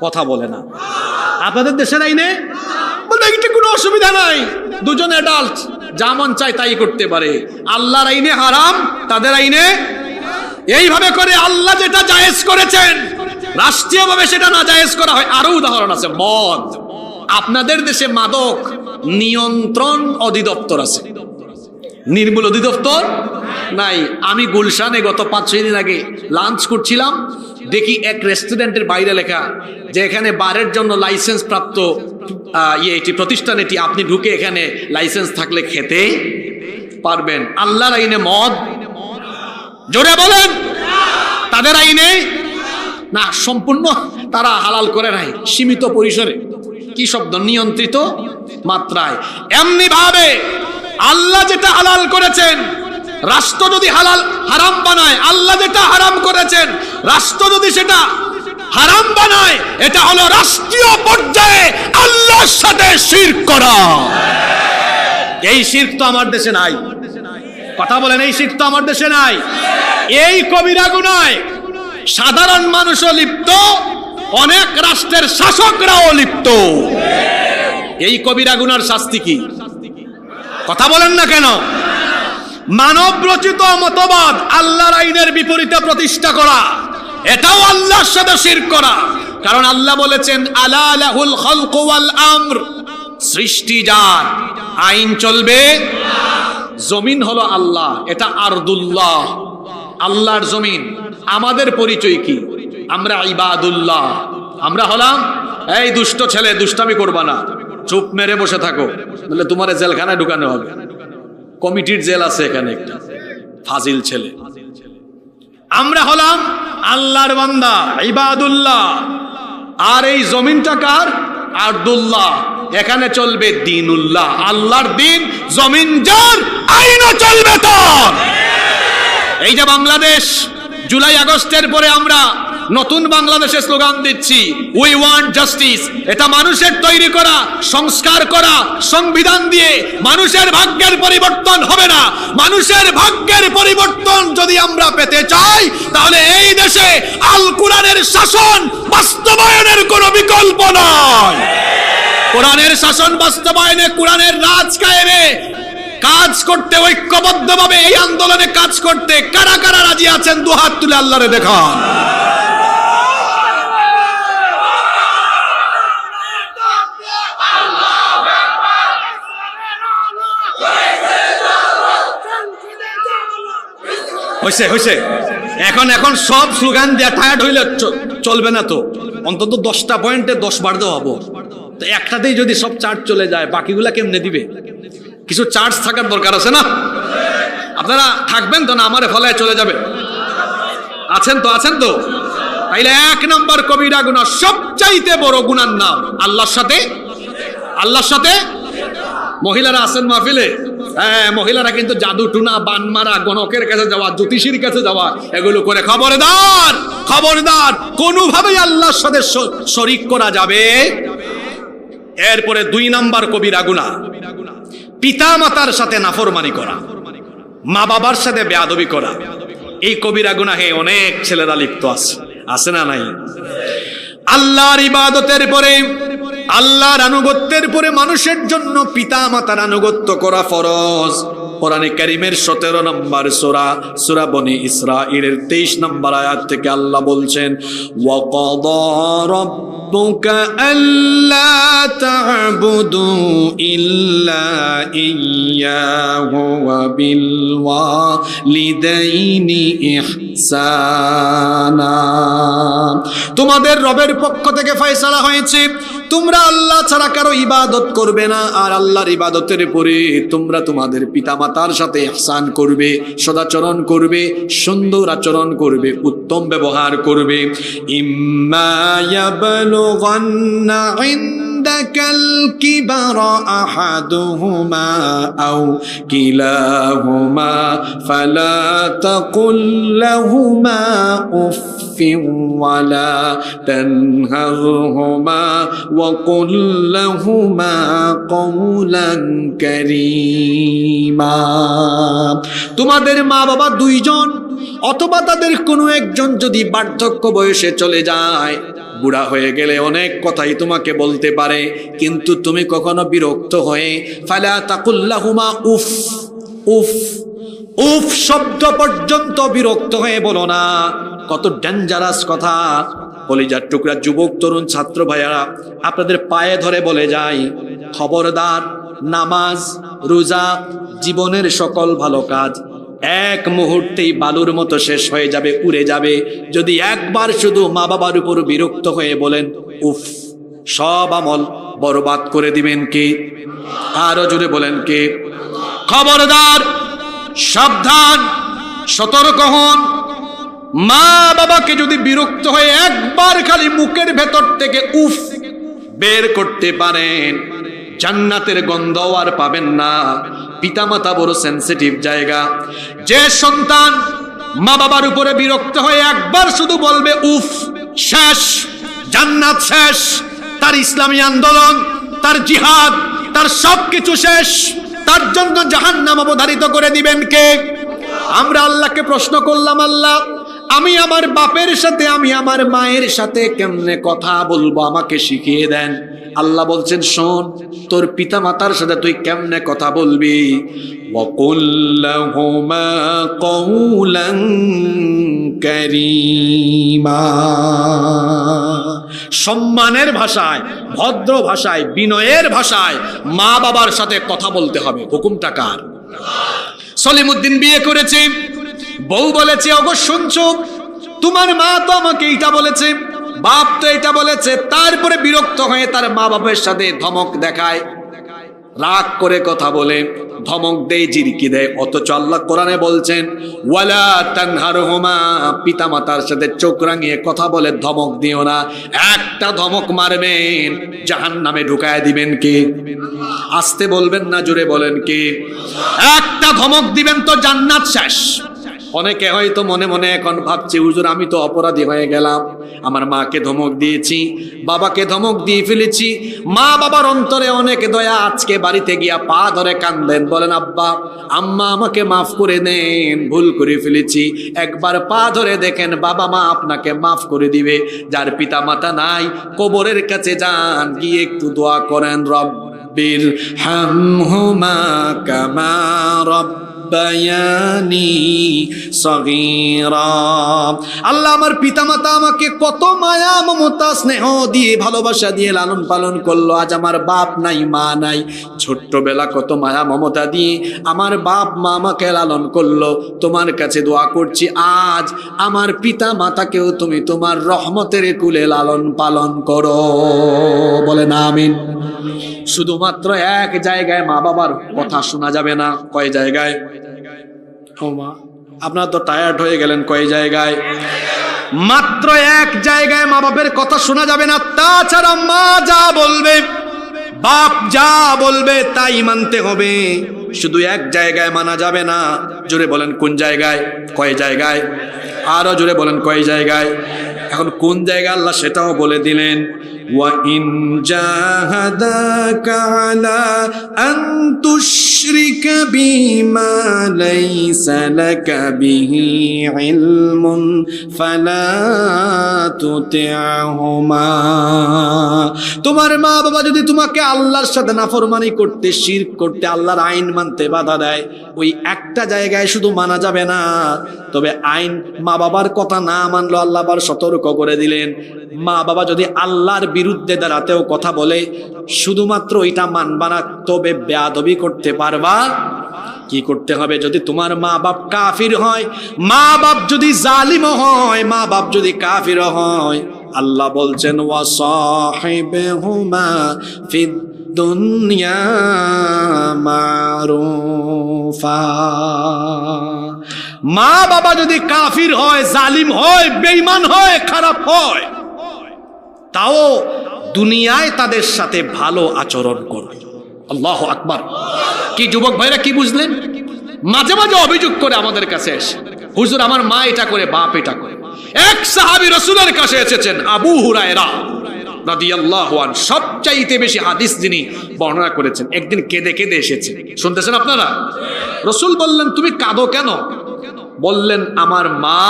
কথা বলে না। আপনাদের দেশের আইনে বলতে এটা কোনো অসুবিধা নাই, দুজন অ্যাডাল্ট যা মন চায় তাই করতে পারে। আল্লাহর আইনে হারাম, তাদের আইনে। এইভাবে করে আল্লাহ যেটা জায়েজ করেছেন রাষ্ট্রীয়ভাবে সেটা না জায়েজ করা হয়। আরো উদাহরণ আছে, মদ। আপনাদের দেশে মাদক নিয়ন্ত্রণ অধিদপ্তর আছে, নির্মূল অধিদপ্তর নাই। আমি গুলশানে গত 5-6 দিন আগে লাঞ্চ করছিলাম, দেখি এক রেস্টুরেন্টের বাইরে লেখা যে এখানে বারের জন্য লাইসেন্স প্রাপ্ত এটি প্রতিষ্ঠান, এটি আপনি ঢুকে এখানে লাইসেন্স থাকলে খেতে পারবেন। আল্লাহর আইনে মদ, জোরে বলেন, তাদের আইনে না, সম্পূর্ণ তারা হালাল করে নাই, সীমিত পরিসরে। কি শব্দ? নিয়ন্ত্রিত মাত্রায়। এমনি ভাবে আল্লাহ যেটা হালাল করেছেন রাষ্ট্র যদি হারাম বানায়, আল্লাহ যেটা হারাম করেছেন রাষ্ট্র যদি সেটা হারাম বানায়, এটা হলো রাষ্ট্রীয় পর্যায়ে আল্লাহর সাথে শিরক করা। এই শিরক তো আমার দেশে নাই। কথা বলেন, এই শিরক তো আমার দেশে নাই। এই কবিরা গুনায় সাধারণ মানুষও লিপ্ত, অনেক রাষ্ট্রের শাসকরাও লিপ্ত। এই কবিরা গুনার শাস্তি কি? কথা বলেন না কেন? মানব রচিত মতবাদ আল্লাহর আইনের বিপরীতে প্রতিষ্ঠা করা, এটাও আল্লাহর সাথে শিরক করা। কারণ আল্লাহ বলেছেন, আলা লাহুল খালকু ওয়াল আমর, সৃষ্টি যার, আইন চলবে। জমিন হলো আল্লাহ, এটা আরদুল্লাহ, আল্লাহর জমিন। আমাদের পরিচয় কি? আমরা ইবাদুল্লাহ। আমরা হলাম, এই দুষ্ট ছেলে, দুষ্টামি করবা না, চুপ মেরে বসে থাকো, বলে তোমার জেলখানায় ঢুকানো হবে। কমিটির জেল আছে এখানে একটা, ফাজিল ছেলে। আমরা হলাম আল্লাহর বান্দা, ইবাদুল্লাহ। আর এই জমিনটা কার? আরদুল্লাহ। এখানে চলবে দ্বীনুল্লাহ, আল্লাহর দ্বীন। জমিন যার, আইনও চলবে তার। এই যে বাংলাদেশ, জুলাই আগস্টের পরে আমরা নতুন বাংলাদেশের স্লোগান দিচ্ছি, উই ওয়ান্ট জাস্টিস। এটা মানুষের তৈরি করা, সংস্কার করা সংবিধান দিয়ে মানুষের ভাগ্যের পরিবর্তন হবে না। মানুষের ভাগ্যের পরিবর্তন যদি আমরা পেতে চাই, তাহলে এই দেশে আল কোরআনের শাসন বাস্তবায়নের কোনো বিকল্প নয়। কোরআনের শাসন বাস্তবায়নে, কোরআনের রাজ কায়েমে কাজ করতে, ঐক্যবদ্ধভাবে এই আন্দোলনে কাজ করতে কারা কারা রাজি আছেন? দুহাত তুলে আল্লাহরে দেখান। হইছে এখন সব স্লোগান দেয়া টায়ার্ড হইলে চলবে না। তো অন্তত 10টা পয়েন্টে 10 বার দেওয়া হবো। তো একটাতেই যদি সব চার্জ চলে যায়, বাকিগুলা কেমনে দিবে? কিছু চার্জ থাকার দরকার আছে না? আপনারা থাকবেন তো না? আমারে ফলায় চলে যাবে? আছেন তো? তাইলে 1 নম্বর কবিরা গুনাহ, সবচাইতে বড় গুনার নাম আল্লাহর সাথে। মহিলারা আছেন মাহফিলে? হ্যাঁ, মহিলারা কিন্তু জাদু টুনা, বান মারা, গণকের কাছে যাওয়া, জ্যোতিষীর কাছে যাওয়া, এগুলো করে খবরদার, কোনোভাবেই আল্লাহর সাথে শরীক করা যাবে। এরপরে 2 নম্বর কবিরা গুনাহ, পিতা মাতার সাথে নাফরমানি করা, মা বাবার সাথে বেয়াদবি করা। এই কবিরা গুনাহে অনেক ছেলেরা লিপ্ত আছে না নাই? আল্লাহর ইবাদতের পরে, আল্লাহর আনুগত্যের পরে মানুষের জন্য পিতা মাতার আনুগত্য করা ফরজ। কোরআনে কারীমের 17 নম্বর সূরা বনি ইসরাঈলের 23 নম্বর আয়াত থেকে আল্লাহ বলছেন, ওয়া ক্বাদা রাব্বুকা আল্লা তা'বুদু ইল্লা ইয়্যাহু ওয়া বিল ওয়ালিদাইনি ইহসানা। তোমাদের রবের পক্ষ থেকে ফয়সালা হয়েছে তোমরা আল্লাহ ছাড়া কারো ইবাদত করবে না, আর আল্লাহর ইবাদতের পরে তোমরা তোমাদের পিতামাতার সাথে ইহসান করবে, সদাচরণ করবে, সুন্দর আচরণ করবে, উত্তম ব্যবহার করবে। ইম্মা ইয়াবলুগান্না عندك الكبر أحدهما أو كلاهما فلا تقل لهما أف ولا تنهرهما وقل لهما قولا كريما তোমাদের মা বাবা দুইজন অথবা তাদের কোনো একজন যদি বার্ধক্য বয়সে চলে যায়, বুড়া হয়ে গেলে অনেক কথাই তোমাকে বলতে পারে, কিন্তু তুমি কখনো বিরক্ত হয়ে ফালা তাকুল লাহুমা উফ উফ উফ শব্দ পর্যন্ত বিরক্ত হয়ে বলো না। কত ডেঞ্জারাস কথা। কলিজার টুকরা যুবক তরুণ ছাত্র ভাইয়ারা, আপনাদের পায়ে ধরে বলে যাই, খবরদার, নামাজ, রোজা, জীবনের সকল ভালো কাজ এক মুহূর্তেই বালুর মতো শেষ হয়ে যাবে, উড়ে যাবে, যদি একবার শুধু মা বাবার উপর বিরক্ত হয়ে বলেন উফ। সব আমল বরবাদ করে দিবেন কে? আরো জোরে বলেন কে? খবরদার, সাবধান, সতর্ক হন। মা বাবাকে যদি বিরক্ত হয়ে একবার খালি মুখের ভেতর থেকে উফ বের করতে পারেন, জান্নাতের গন্ধও আর পাবেন না। পিতামাতা বড় সেনসিটিভ জায়গা। যে সন্তান মা বাবার উপরে বিরক্ত হয়ে একবার শুধু বলবে উফ, শেষ, জান্নাত শেষ, তার ইসলামী আন্দোলন, তার জিহাদ, তার সবকিছু শেষ, তার জন্য জাহান্নাম অবধারিত করে দিবেন কে? আমরা আল্লাহকে প্রশ্ন করলাম, আল্লাহ, আমি আমার বাপের সাথে, আমি আমার মায়ের সাথে কেমনে কথা বলবো, আমাকে শিখিয়ে দেন। আল্লাহ বলছেন, শোন, তোর পিতা মাতার সাথে তুই কেমনে কথা বলবি। ওয়াকুল লাহুমা কওলান কারীমা, সম্মানের ভাষায়, ভদ্র ভাষায়, বিনয়ের ভাষায় মা বাবার সাথে কথা বলতে হবে। হুকুমটা কার? সলিমউদ্দিন বিয়ে করেছে, বউ বলেছে, ওগো শুনছো, তোমার মা তো আমাকে এইটা বলেছে, বাপ তো এটা বলেছে। তারপরে বিরক্ত হয়ে তার মা বাবার সাথে ধমক দেখায়, রাগ করে কথা বলে, ধমক দেয়, জিরকি দেয়। অথচ আল্লাহ কোরআনে বলছেন ওয়ালা তানহারহুমা, পিতা মাতার সাথে চোখ রাঙিয়ে কথা বলে ধমক দিও না। একটা ধমক মারবেন, জাহান্নামে ঢুকায় দিবেন কে? আসতে বলবেন না, জোরে বলেন কে? একটা ধমক দিবেন তো জান্নাত শেষ। অনেকে হয়তো মনে মনে এখন ভাবছে, হুজুর আমি তো অপরাধী হয়ে গেলাম, আমার মাকে ধমক দিয়েছি, বাবাকে ধমক দিয়ে ফেলেছি। মা বাবার অন্তরে অনেক দয়া, আজকে বাড়িতে গিয়া পা ধরে কান্দেন, বলেন আব্বা আম্মা আমাকে মাফ করে দেন, ভুল করে ফেলেছি। একবার পা ধরে দেখেন, বাবা মা আপনাকে মাফ করে দিবে। যার পিতা মাতা নাই, কবরের কাছে যান, গিয়ে একটু দোয়া করেন, রব্বির হামহুমা কামা রব্বায়ানি সগীরা। আল্লাহ, আমার পিতামাতা আমাকে কত মায়া মমতা স্নেহ দিয়ে ভালোবাসা দিয়ে লালন পালন করলো, আজ আমার বাপ নাই মা নাই, ছোট্টবেলা কত মায়া মমতা দিয়ে আমার বাপ মা আমাকে লালন করলো। তোমার কাছে দোয়া করছি, আজ আমার পিতা মাতাকেও তুমি তোমার রহমতের কুলে লালন পালন করো। বলেন আমিন। শুধুমাত্র এক জায়গায় মা বাবার কথা শোনা যাবে না। কয় জায়গায়? আপনারা তো টায়ার্ড হয়ে গেলেন। কয় জায়গায়? মাত্র এক জায়গায় মা বাপের কথা শোনা যাবে না। তাছাড়া মা যা বলবে, বাপ যা বলবে তাই মানতে হবে। শুধু এক জায়গায় মানা যাবে না। জোরে বলেন কোন জায়গায়? কয় জায়গায়? আরো জোরে বলেন কয় জায়গায়? এখন কোন জায়গা আল্লাহ সেটাও বলে দিলেন। وَإِنْ جَاهَدَاكَ عَلَىٰ أَن تُشْرِكَ بِي مَا لَيْسَ لَكَ بِهِ عِلْمٌ فَلَا تُطِعْهُمَا। তোমার মা বাবা যদি তোমাকে আল্লাহর সাথে নাফরমানি করতে, শিরক করতে, আল্লাহর আইন মানতে বাধা দেয়, ওই একটা জায়গায় শুধু মানা যাবে না। তবে আইন, মা বাবার কথা না মানলো আল্লাহ আবার সতর্ক করে দিলেন, মা বাবা যদি আল্লাহর বিরুদ্ধে দাঁড়াতেও কথা বলে, শুধুমাত্র ওইটা মানবা না, তবে বেয়াদবি করতে পারবা। কি করতে হবে? যদি তোমার মা বাপ কাফির হয়, মা বাপ যদি জালিম হয়, মা বাপ যদি কাফির হয়, আল্লাহ বলছেন ওয়াসাহিবহুমা ফিদ দুনিয়া মারুফা। মা বাবা যদি কাফির হয়, জালিম হয়, বেঈমান হয়, খারাপ হয়, তাও দুনিয়ায় তাদের সাথে ভালো আচরণ করো। আল্লাহু আকবার। কি যুবক ভাইরা কি বুঝলেন? মাঝে মাঝে অভিযোগ করে আমাদের কাছে এসে, হুজুর আমার মা এটা করে, বাপ এটা করে। এক সাহাবী রাসূলের কাছে এসেছেন, আবু হুরায়রা রাদিয়াল্লাহু আনহু, সবচাইতে বেশি হাদিস যিনি বর্ণনা করেছেন। একদিন কেঁদে কেঁদে এসেছেন, শুনতেছেন আপনারা? রাসূল বললেন, তুমি কাঁদো কেন? বললেন, আমার মা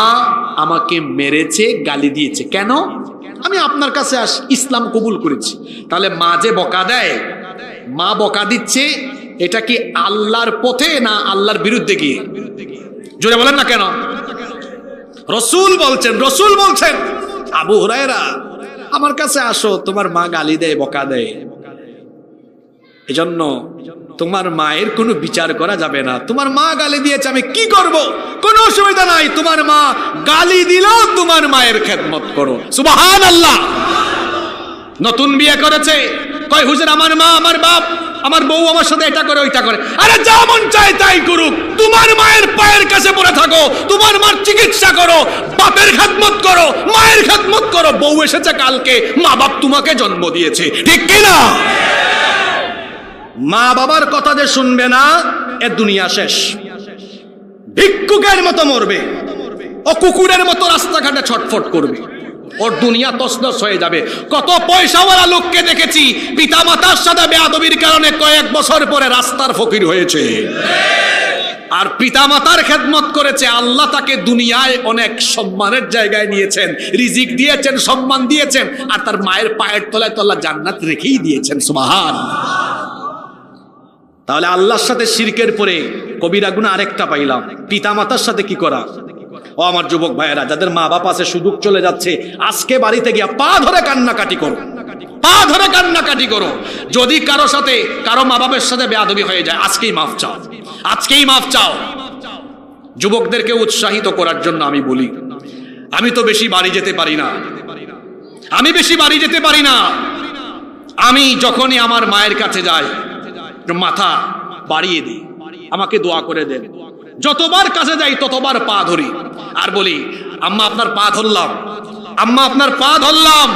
আমাকে মেরেছে, গালি দিয়েছে। কেন? আমি আপনার কাছে ইসলাম কবুল করেছি। তাহলে মা যে বকা দেয়, মা বকা দিচ্ছে, এটা কি আল্লাহর পথে না আল্লাহর বিরুদ্ধে গিয়ে? জোরে বলেন না কেন? রাসূল বলছেন আবু হুরায়রা আমার কাছে আসো, তোমার মা গালি দেয়, বকা দেয়, এজন্য তোমার মায়ের কোনো বিচার করা যাবে না। তোমার মা গালি দিয়েছে, আমি কি করব? কোনো অসুবিধা নাই, তোমার মা গালি দিলেও তোমার মায়ের খেদমত করো। সুবহানাল্লাহ। নতুন বিয়ে করেছে, কয় হুজুর আমার মা, আমার বাপ, আমার বউ আমার সাথে এটা করে, ওইটা করে। আরে যা মন চায় তাই করুক, তোমার মায়ের পায়ের কাছে পড়ে থাকো, তোমার মার চিকিৎসা করো, বাপের খেদমত করো, মায়ের খেদমত করো। বউ এসেছে কালকে, মা বাপ তোমাকে জন্ম দিয়েছে, ঠিক কিনা? মা বাবার কথা যে শুনবে না, এ দুনিয়া শেষ। ভিক্ষুকের মতো মরবে, ও কুকুরের মতো রাস্তাঘাটে ছটফট করবে, ওর দুনিয়া তছনছ হয়ে যাবে। কত পয়সাওয়ালা লোককে দেখেছি পিতা মাতার সাথে বেয়াদবির কারণে কয়েক বছর পরে রাস্তার ফকির হয়েছে। আর পিতা মাতার খেদমত করেছে, আল্লাহ তাকে দুনিয়ায় অনেক সম্মানের জায়গায় নিয়েছেন, রিজিক দিয়েছেন, সম্মান দিয়েছেন, আর তার মায়ের পায়ের তলায় তো আল্লাহ জান্নাত রেখেই দিয়েছেন। সুবহানাল্লাহ। তাহলে আল্লাহর সাথে শিরকের পরে কবিরা গুনাহ আরেকটা পাইলাম, পিতা মাতার সাথে কি করা। ও আমার যুবক ভাইয়েরা, যাদের মা বাপ আছে, সুযোগ চলে যাচ্ছে, আজকে বাড়িতে গিয়া পা ধরে কান্নাকাটি করো, পা ধরে কান্নাকাটি করো। যদি কারো সাথে, কারো মা বাপের সাথে বেয়াদবি হয়ে যায়, আজকেই মাফ চাও, আজকেই মাফ চাও। যুবকদেরকে উৎসাহিত করার জন্য আমি বলি, আমি তো বেশি বাড়ি যেতে পারি না, আমি বেশি বাড়ি যেতে পারি না। আমি যখনই আমার মায়ের কাছে যাই, মাথা বাড়িয়ে দিই, আমাকে দোয়া করে দেন। যতবার কাছে যাই ততবার পা ধরি আর বলি, আম্মা আপনার পা ধরলাম, আম্মা আপনার পা ধরলাম।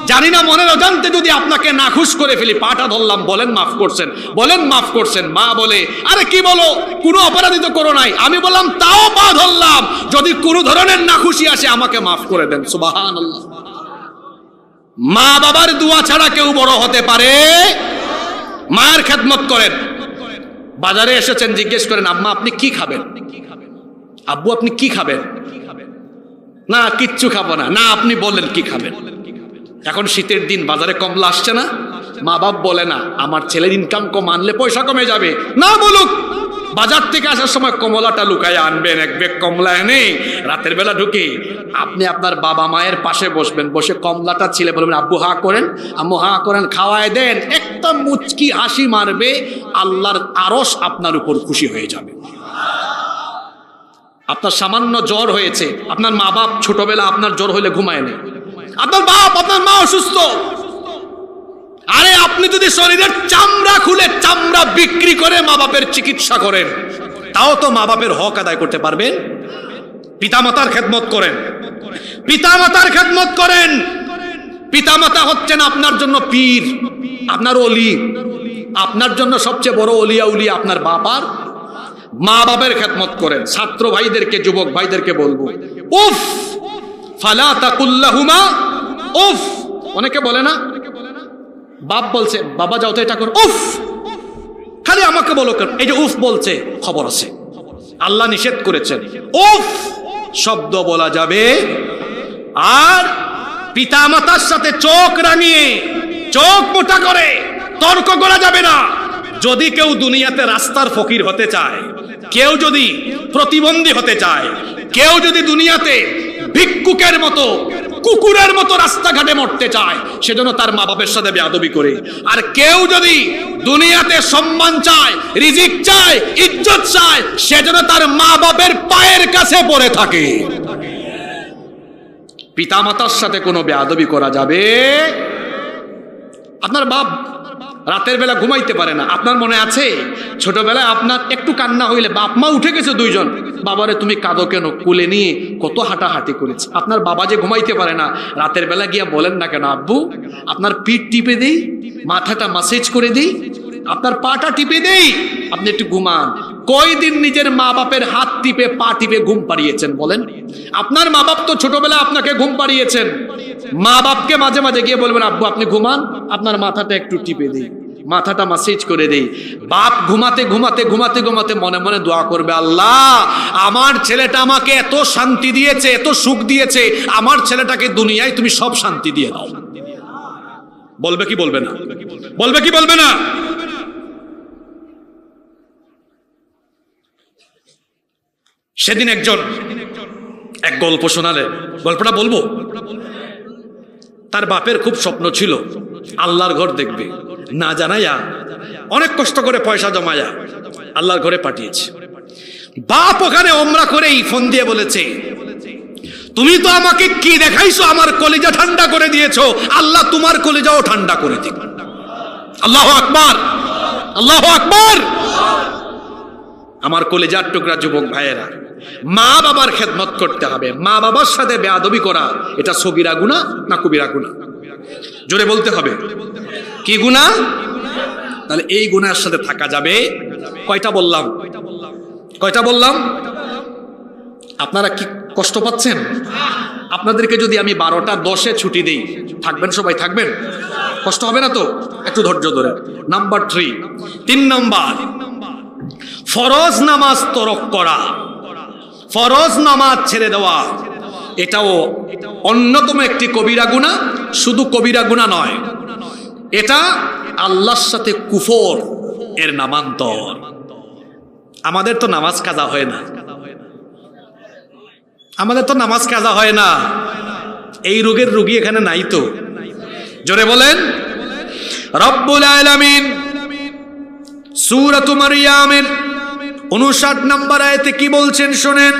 জানি না মনের অজান্তে যদি আপনাকে নাখুশ করে ফেলি, পাটা ধরলাম, বলেন মাফ করছেন, বলেন মাফ করছেন। মা বলে, আরে কি বলো, কোনো অপরাধী তো করো নাই। আমি বললাম, তাও পা ধরলাম, যদি কোনো ধরনের নাখুশি আসে আমাকে মাফ করে দেন। সুবহানাল্লাহ। মা বাবার দোয়া ছাড়া কেউ বড় হতে পারে? মায়ের খেদমত করেন। বাজারে এসেছেন, জিজ্ঞেস করেন, আম্মা আপনি কি খাবেন, আব্বু আপনি কি খাবেন? না কিচ্ছু খাবো না। না আপনি বলেন কি খাবেন। এখন শীতের দিন, বাজারে কমলা আসছে না, মা বাপ বলে না আমার ছেলের ইনকাম কম, আনলে পয়সা কমে যাবে। না বলুক, বাজার থেকে আসার সময় কমলাটা লুকায় আনবেন, এক ব্যাগ কমলা এনে রাতের বেলা ঢুকে আপনি আপনার বাবা মায়ের পাশে বসবেন, বসে কমলাটা ছিলে বলবেন, আব্বু হা করেন, আম্মু হা করেন, খাওয়ায় দেন। একটা মুচকি হাসি মারবে, আল্লাহর আরশ আপনার উপর খুশি হয়ে যাবে। আপনার সামান্য জ্বর হয়েছে, আপনার মা বাপ ছোটবেলা আপনার জ্বর হলে ঘুমায় নেই, আপনার বাপ আপনার মা অসুস্থ, আরে আপনি যদি শরীরের চামড়া খুলে চামড়া বিক্রি করে মা বাপের চিকিৎসা করেন, তাও তো মা বাপের হক আদায় করতে পারবেন। পিতামাতার খেদমত করেন, পিতামাতার খেদমত করেন। পিতামাতা হচ্ছেন আপনার জন্য পীর, আপনার ওলি, আপনার জন্য সবচেয়ে বড় ওলিয়া উলিয়া আপনার বাবার মা বাপের খেদমত করেন। ছাত্র ভাইদেরকে, যুবক ভাইদেরকে বলবো, উফ ফালা তাকুল্লাহুমা উফ। অনেকে বলে না, বাপ বলছে বাবা যাও তো এটা করো, উফ খালি আমাকে বলো কেন? এই যে উফ বলছে, খবর আছে, আল্লাহ নিষেধ করেছেন উফ শব্দ বলা যাবে। আর পিতামাতার সাথে চোখ রাঙিয়ে, চোখ মোটা করে তর্ক করা যাবে না। যদি কেউ দুনিয়াতে রাস্তার ফকির হতে চায়, কেউ যদি প্রতিবন্ধী হতে চায়, কেউ যদি দুনিয়াতে ভিক্ষুকের মতো, কুকুরের মতো রাস্তাঘাটে মরতে চায়, সেজন্য তার মা বাপের সাথে বেয়াদবি করে। আর কেউ যদি দুনিয়াতে সম্মান চায়, রিজিক চায়, ইজ্জত চায়, সেজন্য তার মা বাপের পায়ের কাছে পড়ে থাকে। পিতামাতার সাথে কোনো বেয়াদবি করা যাবে। আপনার বাপ রাতের বেলা ঘুমাইতে পারে না, আপনার মনে আছে ছোটবেলায় আপনার একটু কান্না হইলে বাপ মা উঠে গেছে দুইজন, বাবারে তুমি কাঁদো কেন? কুলে নিয়ে কত হাঁটাহাঁটি করেছে। আপনার বাবা যে ঘুমাইতে পারে না, রাতের বেলা গিয়া বলেন না কেন, আব্বু আপনার পিঠ টিপে দেই, মাথাটা মাসাজ করে দেই, আপনার পাটা টিপে দেই, আপনি একটু ঘুমান। কয়দিন নিজের মা বাপের হাত টিপে পা টিপে ঘুম পাড়িয়েছেন বলেন? আপনার মা বাপ তো ছোটবেলায় আপনাকে ঘুম পাড়িয়েছেন। মা বাপকে মাঝে মাঝে গিয়ে বলবেন, আব্বু আপনি ঘুমান, আপনার মাথাটা একটু টিপে দেই, মাথাটা মাসাজ করে দেই। বাপ ঘুমাতে ঘুমাতে ঘুমাতে ঘুমাতে মনে মনে দোয়া করবে, আল্লাহ আমার ছেলেটা আমাকে এত শান্তি দিয়েছে, এত সুখ দিয়েছে, আমার ছেলেটাকে দুনিয়ায় তুমি সব শান্তি দিয়ে দাও। বলবে কি বলবে না? বলবে কি বলবে না? সেদিন একজন এক গল্প শোনালেন, গল্পটা বলবো। তার বাপের খুব স্বপ্ন ছিল আল্লাহর ঘর দেখবে, না জানাইয়া অনেক কষ্ট করে পয়সা জমায়া আল্লাহর ঘরে পাঠিয়েছে। বাপ ওখানে ওমরা করেই ফোন দিয়ে বলেছে, তুমি তো আমাকে কি দেখাইছো, আমার কলিজা ঠান্ডা করে দিয়েছো, আল্লাহ তোমার কলিজাও ঠান্ডা করে দিক। আল্লাহু আকবার, আল্লাহু আকবার। আমার কলিজার টুকরা যুবক ভাইয়েরা, মা বাবার খেদমত করতে হবে। মা বাবার সাথে বেয়াদবি করা এটা সগীরা গুনাহ না কবিরা গুনাহ? জোরে বলতে হবে, কি গুনাহ? তাহলে এই গুনাহের সাথে থাকা যাবে। কয়টা বললাম? কয়টা বললাম? আপনারা কি কষ্ট পাচ্ছেন? আপনাদেরকে যদি আমি 12টা 10-এ ছুটি দেই, থাকবেন সবাই? থাকবেন? কষ্ট হবে না তো? একটু ধৈর্য ধরে। নাম্বার 3 নাম্বার, ফরজ নামাজ তরক করা, ফরজ নামাজ ছেড়ে দেওয়া, এটাও অন্যতম একটি কবিরা গুনাহ। শুধু কবিরা গুনাহ নয়, এটা আল্লাহর সাথে কুফর এর নামান্তর। আমাদের তো নামাজ কাজা হয় না, আমাদের তো নামাজ কাজা হয় না। এই রোগের রোগী এখানে নাই তো? জোরে বলেন। রব্বুল আলামিন সূরাতুল মারইয়ামের 59 নম্বর আয়াতে কি বলছেন শুনেন,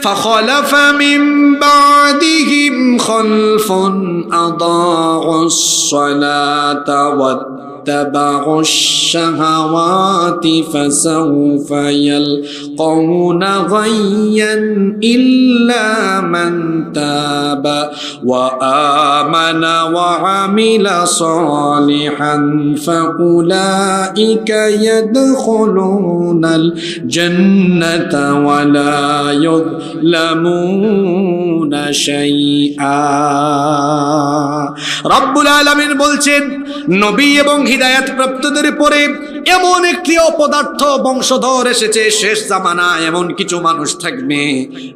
ফাখালাফা মিন বাদিহিম খালফুন আদাউস সালাতা ওয়াত্তাবাউশ শাহাওয়াতি ফাসাউফা ইয়ালকাউনা গায়্যান ইল্লা মান তাবা ওয়া আমানা ওয়া আমিলা সালিহান ফাউলাইকা ইয়াদখুলুনাল জান্নাতা ওয়া লা ইউযলামুনা শাইআ। রব্বুল আলামিন বলছেন, নবী এবং হিদায়াত প্রাপ্তদের পরে এমন একটি অপদার্থ বংশধর এসেছে শেষ জামানায়, এমন কিছু মানুষ থাকবে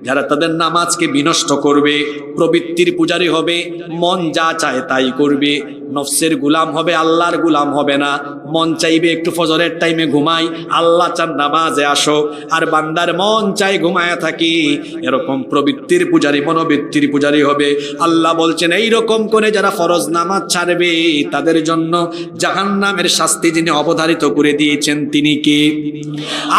যারা তাদের নামাজকে বিনষ্ট করবে, প্রবৃত্তির পূজারী হবে, মন যা চায় তাই করবে, নফসের গোলাম হবে, আল্লাহর গোলাম হবে না। মন চাইবে একটু ফজরের টাইমে ঘুমাই, আল্লাহ চান নামাজে আসো, আর বান্দার মন চাই ঘুমায়া থাকি। এরকম প্রবৃত্তির পূজারী, মনোবৃত্তির পূজারী হবে। আল্লাহ বলছেন, এইরকম করে যারা ফরজ নামাজ ছাড়বে তাদের জন্য জাহান্নামের শাস্তি যিনি অবধারিত করে দিয়েছেন তিনি কে?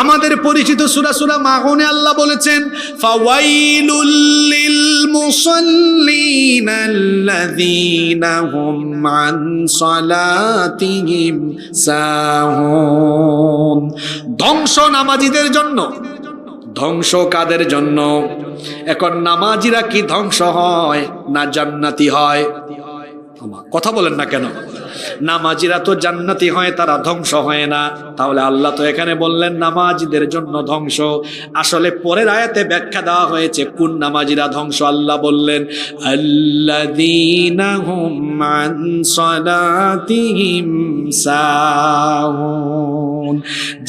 আমাদের পরিচিত সূরা মাউনে আল্লাহ বলেছেন, ফাওয়াইলুল লিল মুসাল্লিনা আল্লাযীনা হুম আন সালাতিহিম সাহুন। ধ্বংস নামাজীদের জন্য। ধ্বংস কাদের জন্য? এখন নামাজিরা কি ধ্বংস হয় না জান্নাতি হয়? কথা বলেন না কেন? নামাজিরা তো জান্নাতি হয়, তারা ধ্বংস হয় না। তাহলে আল্লাহ তো এখানে বললেন নামাজিদের জন্য ধ্বংস। আসলে পরের আয়াতে ব্যাখ্যা দেওয়া হয়েছে কোন নামাজিরা ধ্বংস। আল্লাহ বললেন, আল্লাযীনা হুম আন সালাতিহিম সাহুন,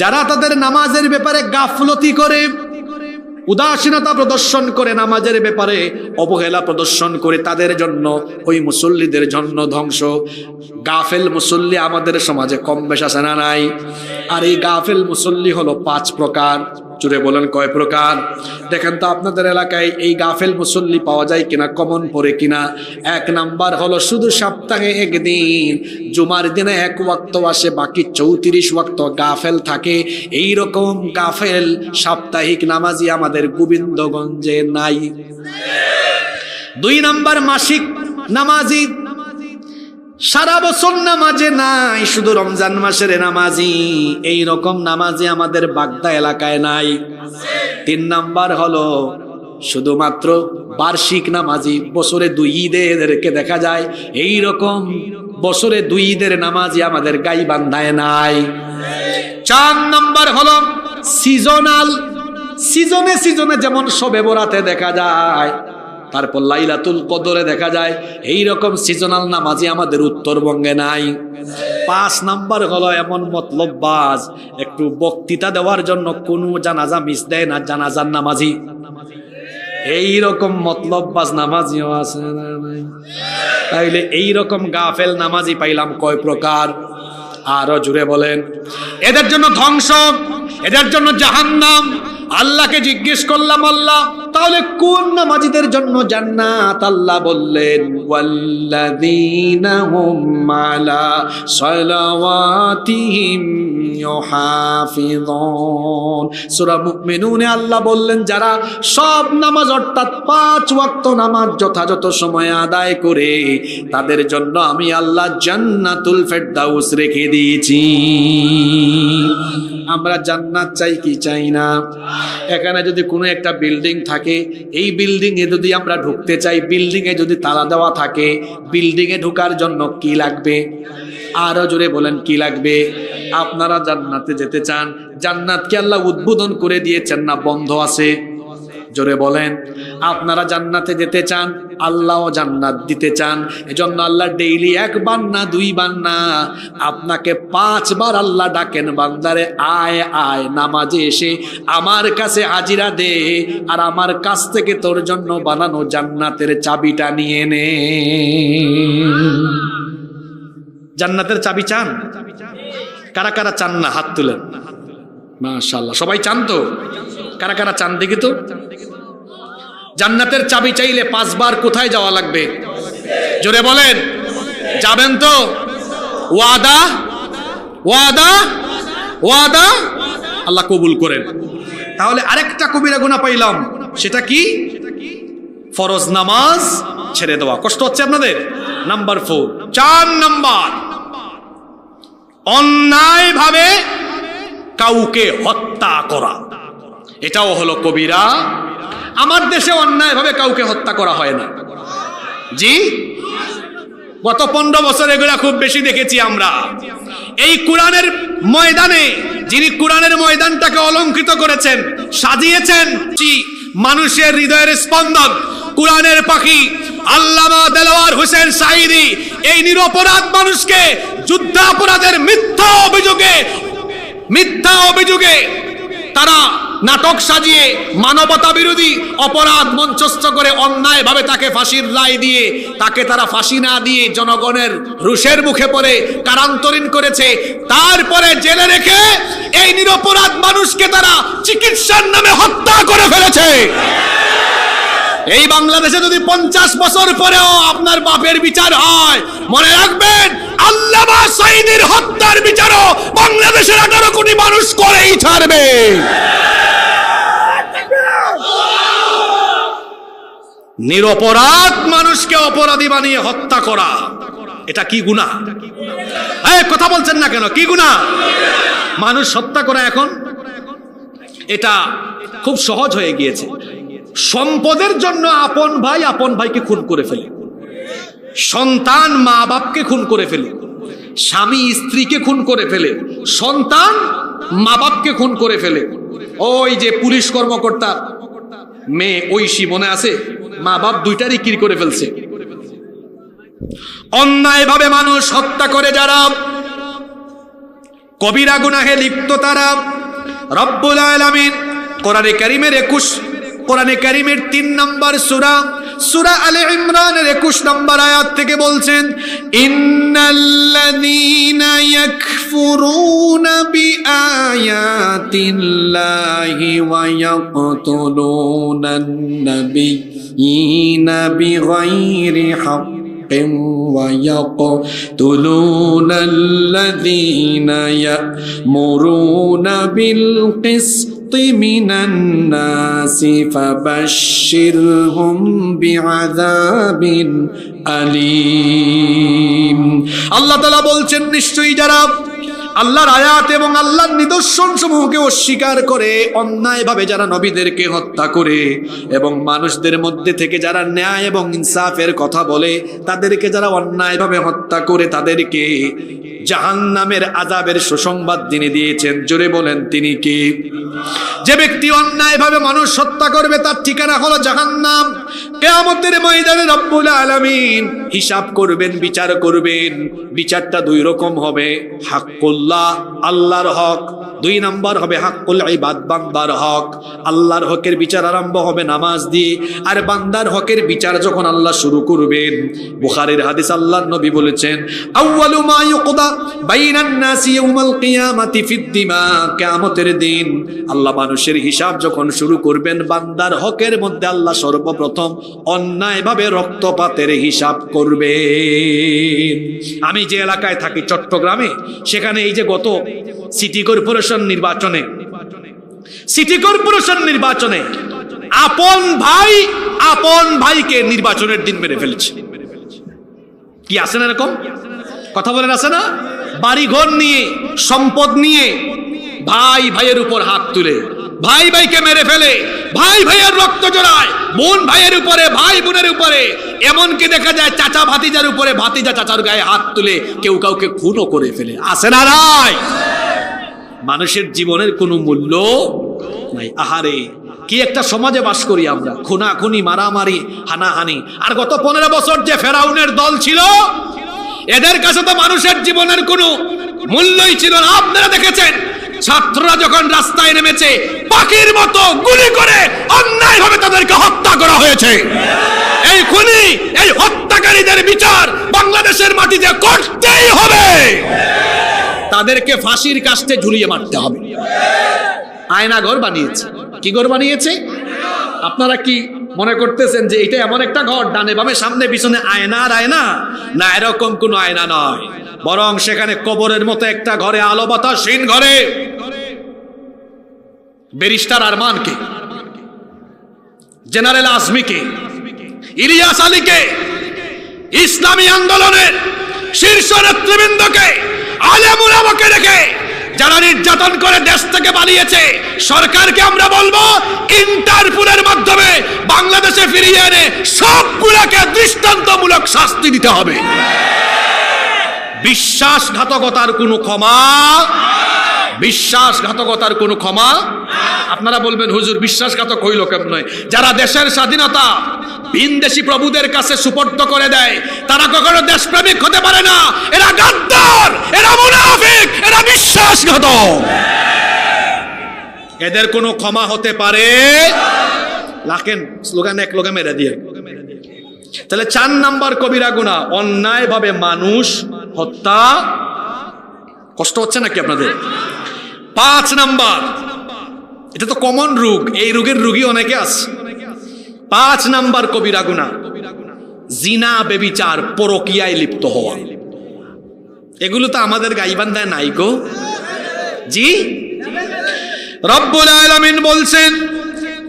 যারা তাদের নামাজের ব্যাপারে গাফলতি করে, উদাসীনতা প্রদর্শন করে, নামাজের ব্যাপারে অবহেলা প্রদর্শন করে, তাদের জন্য, ওই মুসল্লিদের জন্য ধ্বংস। গাফেল মুসল্লি আমাদের সমাজে কম বেশ আছে না নাই? আর এই গাফেল মুসল্লি হলো 5 প্রকার। জুড়ে বলেন কয় প্রকার? দেখেন তো আপনাদের এলাকায় এই গাফেল মুসল্লি পাওয়া যায় কিনা, কমন পড়ে কিনা। 1 নাম্বার হলো শুধু সপ্তাহে একদিন জুমার দিনে 1 ওয়াক্ত আসে, বাকি 34 ওয়াক্ত গাফেল থাকে। এই রকম গাফেল সাপ্তাহিক নামাজি আমাদের গোবিন্দগঞ্জে নাই। 2 নাম্বার মাসিক নামাজি, সারা বছর নামাজে নাই, শুধু রমজান মাসের নামাজি। এই রকম নামাজি আমাদের বাগদা এলাকায় নাই। 3 নাম্বার হলো শুধুমাত্র বার্ষিক নামাজি, বছরে 2 ঈদেরকে দেখা যায়। এই রকম বছরে 2 ঈদের নামাজি আমাদের গাইবান্ধায় নাই। 4 নাম্বার হলো সিজনাল, সিজনে সিজনে যেমন শবে বরাতে দেখা যায়, তারপর লাইলাতুল কদরে দেখা যায়, এই রকম সিজনাল নামাজি আমাদের উত্তরবঙ্গে নাই। 5 নাম্বার হলো এমন মতলববাজ, একটু বক্তৃতা দেওয়ার জন্য কোনো জানাজা মিস দেয় না, জানাজার নামাজি। এই রকম মতলববাজ নামাজিও আছে না নাই? তাইলে এই রকম গাফেল নামাজি পাইলাম কয় প্রকার? আরো জুড়ে বলেন। এদের জন্য ধ্বংস, এদের জন্য জাহান্নাম। আল্লাহকে জিজ্ঞেস করলাম, আল্লাহ তাহলে কোন নামাজিদের জন্য জান্নাত? আল্লাহ বললেন, ওয়াল্লাযীনা হুম আলা সালাওয়াতিহিম ইউহাফিযুন। সূরা মুমিনুনে আল্লাহ বললেন, যারা সব নামাজ অর্থাৎ 5 ওয়াক্ত নামাজ যথাযথ সময়ে আদায় করে, তাদের জন্য আমি আল্লাহ জান্নাতুল ফেরদাউস রেখে দিয়েছি। আমরা জান্নাত চাই কি চাই না? এখানে যদি কোনো একটা বিল্ডিং থাকে, এই বিল্ডিং এ যদি আমরা ঢুকতে চাই, বিল্ডিং এ যদি তালা দেওয়া থাকে, বিল্ডিং এ ঢোকার জন্য কি লাগবে? আরো জোরে বলেন, কি লাগবে? আপনারা জান্নাতে যেতে চান, জান্নাত কি আল্লাহ উদ্বোধন করে দিয়েছেন না বন্ধ আছে? জোরে বলেন। আপনারা জান্নাতে যেতে চান, আল্লাহও জান্নাত দিতে চান। এজন্য আল্লাহ ডেইলি 1 বার না 2 বার না, আপনাকে 5 বার আল্লাহ ডাকেন, বান্দারে আয় আয় নামাজে এসে আমার কাছে হাজিরা দে, আর আমার কাছ থেকে তোর জন্য বানানো জান্নাতের চাবিটা নিয়ে নে। জান্নাতের চাবি চান? কারা কারা চান না হাত তুলেন। মাশাআল্লাহ, সবাই চান তো? কারা কারা চান দেখি তো? জান্নাতের চাবি চাইলে 5 বার কোথায় যাওয়া লাগবে? জোরে বলেন, যাবেন তো? ওয়াদা ওয়াদা ওয়াদা, আল্লাহ কবুল করেন। তাহলে আরেকটা কবিরা গুনাহ পাইলাম, সেটা কি? ফরজ নামাজ ছেড়ে দেওয়া। কষ্ট হচ্ছে আপনাদের? নাম্বার 4। 4 নাম্বার, অন্যায় ভাবে কাউকে হত্যা করা। এটাও হলো কবিরা। আমার দেশে অন্যায় ভাবে কাউকে হত্যা করা হয় না। জি, গত 15 বছর এগুলা খুব বেশি দেখেছি আমরা। এই কোরআনের ময়দানে, যিনি কোরআনের ময়দানটাকে অলংকৃত করেছেন, সাজিয়েছেন, মানুষের হৃদয়ের স্পন্দন, কোরআনের পাখি আল্লামা দেলোয়ার হোসেন সাঈদী এই নিরপরাধ মানুষকে যুদ্ধাপরাধের মিথ্যা অভিযোগে তারা নাটক সাজিয়ে মানবতা বিরোধী অপরাধ মঞ্চস্থ করে অন্যায়ভাবে তাকে ফাঁসির রায় দিয়ে, তাকে তারা ফাঁসি না দিয়ে জনগণের রুষের মুখে পড়ে কারান্তরীণ করেছে। তারপরে জেলে রেখে এই নিরপরাধ মানুষকে তারা চিকিৎসার নামে হত্যা করে ফেলেছে। এই বাংলাদেশে যদি 50 বছর পরেও আপনার বাপের বিচার হয়, মনে রাখবেন আল্লামা সাঈদীর হত্যার বিচারও বাংলাদেশের 18 কোটি মানুষ করেই ছাড়বে। নিরপরাধ মানুষকে অপরাধী বানিয়ে হত্যা করা, এটা কি গুনাহ? কথা বলছেন না কেন? কি গুনাহ? মানুষ হত্যা করা এখন এটা খুব সহজ হয়ে গিয়েছে। সম্পদের জন্য আপন ভাইকে খুন করে ফেলে, সন্তান মা বাপকে খুন করে ফেলে, স্বামী স্ত্রীকে খুন করে ফেলে, সন্তান মা বাপকে খুন করে ফেলে। ওই যে পুলিশ কর্মকর্তা মেয়ে ঐশী, মনে আছে? মা বাপ দুইটারই কির করে ফেলছে। অন্যায় ভাবে মানুষ হত্যা করে যারা, কবিরা গুনাহে লিপ্ত তারা, রব্বুল আলামিন কোরআনে কারীমের 3 নম্বর সূরা আলে ইমরানের 21 নম্বর আয়াত থেকে বলছেন, ইন্নাল্লাযীনা ইয়াকফুরুনা বিআয়াতিল্লাহি ওয়া ইয়াকতুলুনান নাবিয়্যিনা বিগাইরি হাক্কিন ওয়া ইয়াকতুলুনাল্লাযীনা ইয়া'মুরুনা বিল কিসতি মিনান নাসি ফাবাশশিরহুম বিআযাবিন আলীম। আল্লাহ তাআলা বলছেন, নিশ্চয়ই যারা আল্লাহর আয়াত এবং আল্লাহর নিদর্শন সমূহকে অস্বীকার করে, অন্যায়ভাবে যারা নবীদেরকে হত্যা করে এবং মানুষদের মধ্যে থেকে যারা ন্যায় এবং ইনসাফের কথা বলে তাদেরকে যারা অন্যায়ভাবে হত্যা করে, তাদেরকে জাহান্নামের আযাবের সুসংবাদ তিনি দিয়েছেন। জোরে বলেন, তিনি কে? যে ব্যক্তি অন্যায়ভাবে মানুষ হত্যা করবে তার ঠিকানা হলো জাহান্নাম। কিয়ামতের ময়দানে রব্বুল আলামিন হিসাব করবেন, বিচার করবেন। বিচারটা দুই রকম হবে, হাক্কুল্লাহ, আল্লাহর হক। দুই নাম্বার হবে হাক্কুল ইবাদ, বান্দার হক। আল্লাহর হকের বিচার আরম্ভ হবে নামাজ দিয়ে, আর বান্দার হকের বিচার যখন আল্লাহ শুরু করবেন, বুখারীর হাদিস, আল্লাহর নবী বলেছেন, আউয়ালু মা ইউকদা বাইনান নাসি ইয়াউমাল কিয়ামাতি ফিদ দিমা। কিয়ামতের দিন আল্লাহ মানুষের হিসাব যখন শুরু করবেন, বান্দার হকের মধ্যে আল্লাহ সর্বপ্রথম অন্যায়ভাবে রক্তপাতের হিসাব করবেন। আমি যে এলাকায় থাকি চট্টগ্রামে, সেখানে এই যে গত সিটি কর্পোরেশন নির্বাচনে আপন ভাইকে নির্বাচনের দিন মেরে ফেলেছে। কি আছে না এরকম কথা বলেন, আছে না? বাড়ি ঘর নিয়ে, সম্পদ নিয়ে ভাই ভাইয়ের উপর হাত তুলে ভাই ভাইকে মেরে ফেলে, ভাই ভাইয়ের রক্ত জড়ায়, বোন ভাইয়ের উপরে, ভাই বোনের উপরে, এমনকি দেখা যায় চাচা ভাতিজার উপরে, ভাতিজা চাচার গায়ে হাত তুলে কেউ কাউকে খুনও করে ফেলে। আছে না নাই? মানুষের জীবনের কোনো মূল্য নাই। আহারে, কি একটা সমাজে বাস করি আমরা! খুনাখুনি, মারামারি, হানাহানি। আর গত 15 বছর যে ফেরাউনের দল ছিল, এদের কাছে তো মানুষের জীবনের কোনো মূল্যই ছিল না। আপনারা দেখেছেন, ছাত্ররা যখন রাস্তায় নেমেছে, পাখির মতো গুলি করে অন্যায়ভাবে তাদেরকে হত্যা করা হয়েছে। এই খুনি, এই হত্যাকারীদের বিচার বাংলাদেশের মাটিতে করতেই হবে। তাদেরকে ফাঁসির কাস্টে ঝুলিয়ে মারতে হবে। আয়না ঘর বানিয়েছে। কি ঘর বানিয়েছে? আপনারা কি মনে করতেছেন যে এটা এমন একটা ঘর, ডানে বামে সামনে পিছনে আয়না আর আয়না? না, এরকম কোনো আয়না নয়, বরং সেখানে কবরের মতো একটা ঘরে, আলো বাতাসহীন ঘরে ব্যারিস্টার আরমানকে, জেনারেল আজমিকে, ইলিয়াস আলীকে, ইসলামী আন্দোলনের শীর্ষ নেতৃবৃন্দকে, আলেম উলামাকে রেখে যারা নির্যাতন করে দেশ থেকে পালিয়েছে, সরকারকে আমরা বলবো ইন্টারপোলের মাধ্যমে বাংলাদেশে ফিরিয়ে এনে সবগুলোকে দৃষ্টান্তমূলক শাস্তি দিতে হবে। বিশ্বাসঘাতকতার কোনো ক্ষমা, বিশ্বাসঘাতকতার কোনো ক্ষমা। আপনারা বলবেন, হুজুর বিশ্বাসঘাতক হইল কেমন? যারা দেশের স্বাধীনতা ভিনদেশি প্রভুদের কাছে সুপর্দ করে দেয়, তারা কখনো দেশপ্রেমিক হতে পারে না। এরা গাদ্দার, এরা মুনাফিক, এরা বিশ্বাসঘাতক। এদের কোনো ক্ষমা হতে পারে? লাখেন স্লোগান এক লোকে মেরে দিয়ে। তাহলে 4 নাম্বার কবিরা গুনাহ, অন্যায়ভাবে মানুষ হত্যা। কষ্ট হচ্ছে নাকি আপনাদের? 5 নাম্বার, এটা তো কমন রোগ, এই রোগের রোগী অনেকে আছে। 5 নাম্বার কবিরা গুনাহ, জিনা, ব্যভিচার, পরকীয়ায় লিপ্ত হওয়া। এগুলো তো আমাদের গাইবান্ধায় নাই গো। জি, রব্বুল আলামিন বলছেন,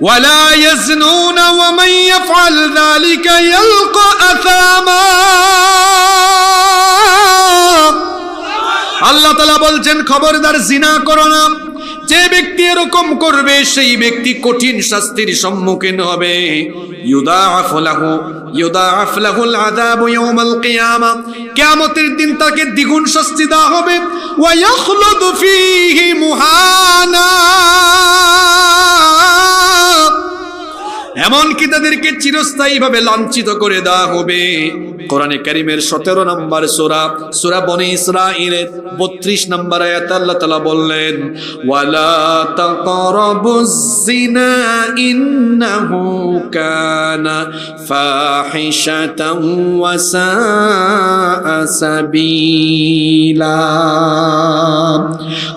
ওয়ালা ইয়াজনুনা ওয়া মান ইয়াফআল যালিকা ইয়ালকা আসামা। আল্লাহ তাআলা বলছেন, খবরদার জিনা করো না। যে ব্যক্তি এরকম করবে সেই ব্যক্তি কঠিন শাস্তির সম্মুখীন হবে। ইউদাআফ লাহুল আযাবু ইয়াউমাল কিয়ামাহ, কিয়ামতের দিন তাকে দ্বিগুণ শাস্তি দেওয়া হবে। ওয়া ইয়াখলুদু ফীহি মুহানা, এমনকি তাদেরকে চিরস্থায়ীভাবে লাঞ্ছিত করে দেওয়া হবে। কোরআনে কারীমের 17 নম্বর সূরা বনী ইসরাঈলের 32 নম্বর আয়াতে আল্লাহ তাআলা বললেন, ওয়ালা তাকরাবুজ জিনা ইন্নাহু কানা ফাহিশাতান ওয়া সাআ সাবিলা।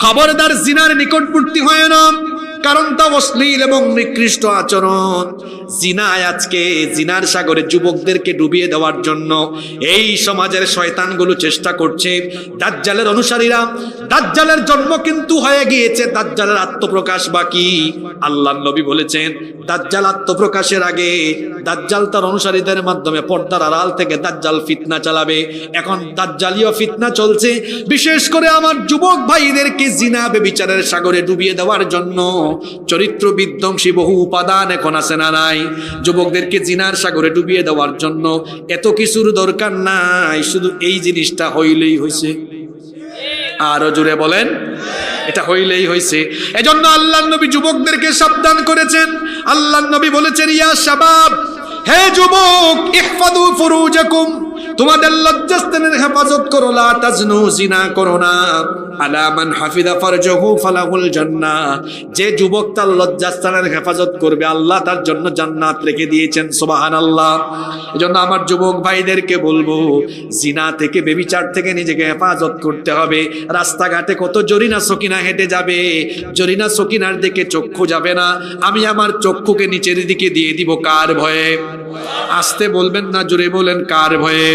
খবরদার জিনার নিকটবর্তী হয় না, কারণ তা অশ্লীল এবং নিকৃষ্ট আচরণ। জিনায় আজকে জিনার সাগরে যুবকদেরকে ডুবিয়ে দেওয়ার জন্য এই সমাজের শয়তানগুলো চেষ্টা করছে। দাজ্জালের অনুসারীরা, দাজ্জালের জন্ম কিন্তু হয়ে গিয়েছে, দাজ্জালের আত্মপ্রকাশ বাকি। আল্লাহর নবী বলেছেন দাজ্জাল আত্মপ্রকাশের আগে দাজ্জাল তার অনুসারীদের মাধ্যমে পর্দার আড়াল থেকে দাজ্জাল ফিতনা চালাবে। এখন দাজ্জালীয় ফিতনা চলছে, বিশেষ করে আমার যুবক ভাইদেরকে জিনা ব্যভিচারের সাগরে ডুবিয়ে দেওয়ার জন্য চরিত্র বিধ্বংসী বহু উপাদান এখন আছে না নাই? যুবকদেরকে জিনার সাগরে ডুবিয়ে দেওয়ার জন্য এত কিছুর দরকার নাই, শুধু এই জিনিসটা হইলেই হইছে। আরো জোরে বলেন, এটা হইলেই হইছে। এজন্য আল্লাহর নবী যুবকদেরকে সাবধান করেছেন। আল্লাহর নবী বলেছেন, ইয়া শাবাব, হে যুবক, ইহফাদু ফুরুজাকুম, তোমাদের লজ্জাস্থানের হেফাজত করো, লা তাজনু, জিনা করো না। আলা মান হাফিযা ফারজাহু ফালাহুল জান্নাহ, যে যুবক তার লজ্জাস্থানের হেফাজত করবে আল্লাহ তার জন্য জান্নাত রেখে দিয়েছেন। সুবহানাল্লাহ। এজন্য আমার যুবক ভাইদেরকে বলবো, জিনা থেকে, ব্যভিচার থেকে নিজেকে হেফাজত করতে হবে। রাস্তাঘাটে কত জরিনা সকিনা হেঁটে যাবে, জরিনা সকিনার দিকে চক্ষু যাবে না। আমি আমার চক্ষুকে নিচের দিকে দিয়ে দিব কার ভয়ে? আসতে বলবেন না, জোরে বলেন, কার ভয়ে?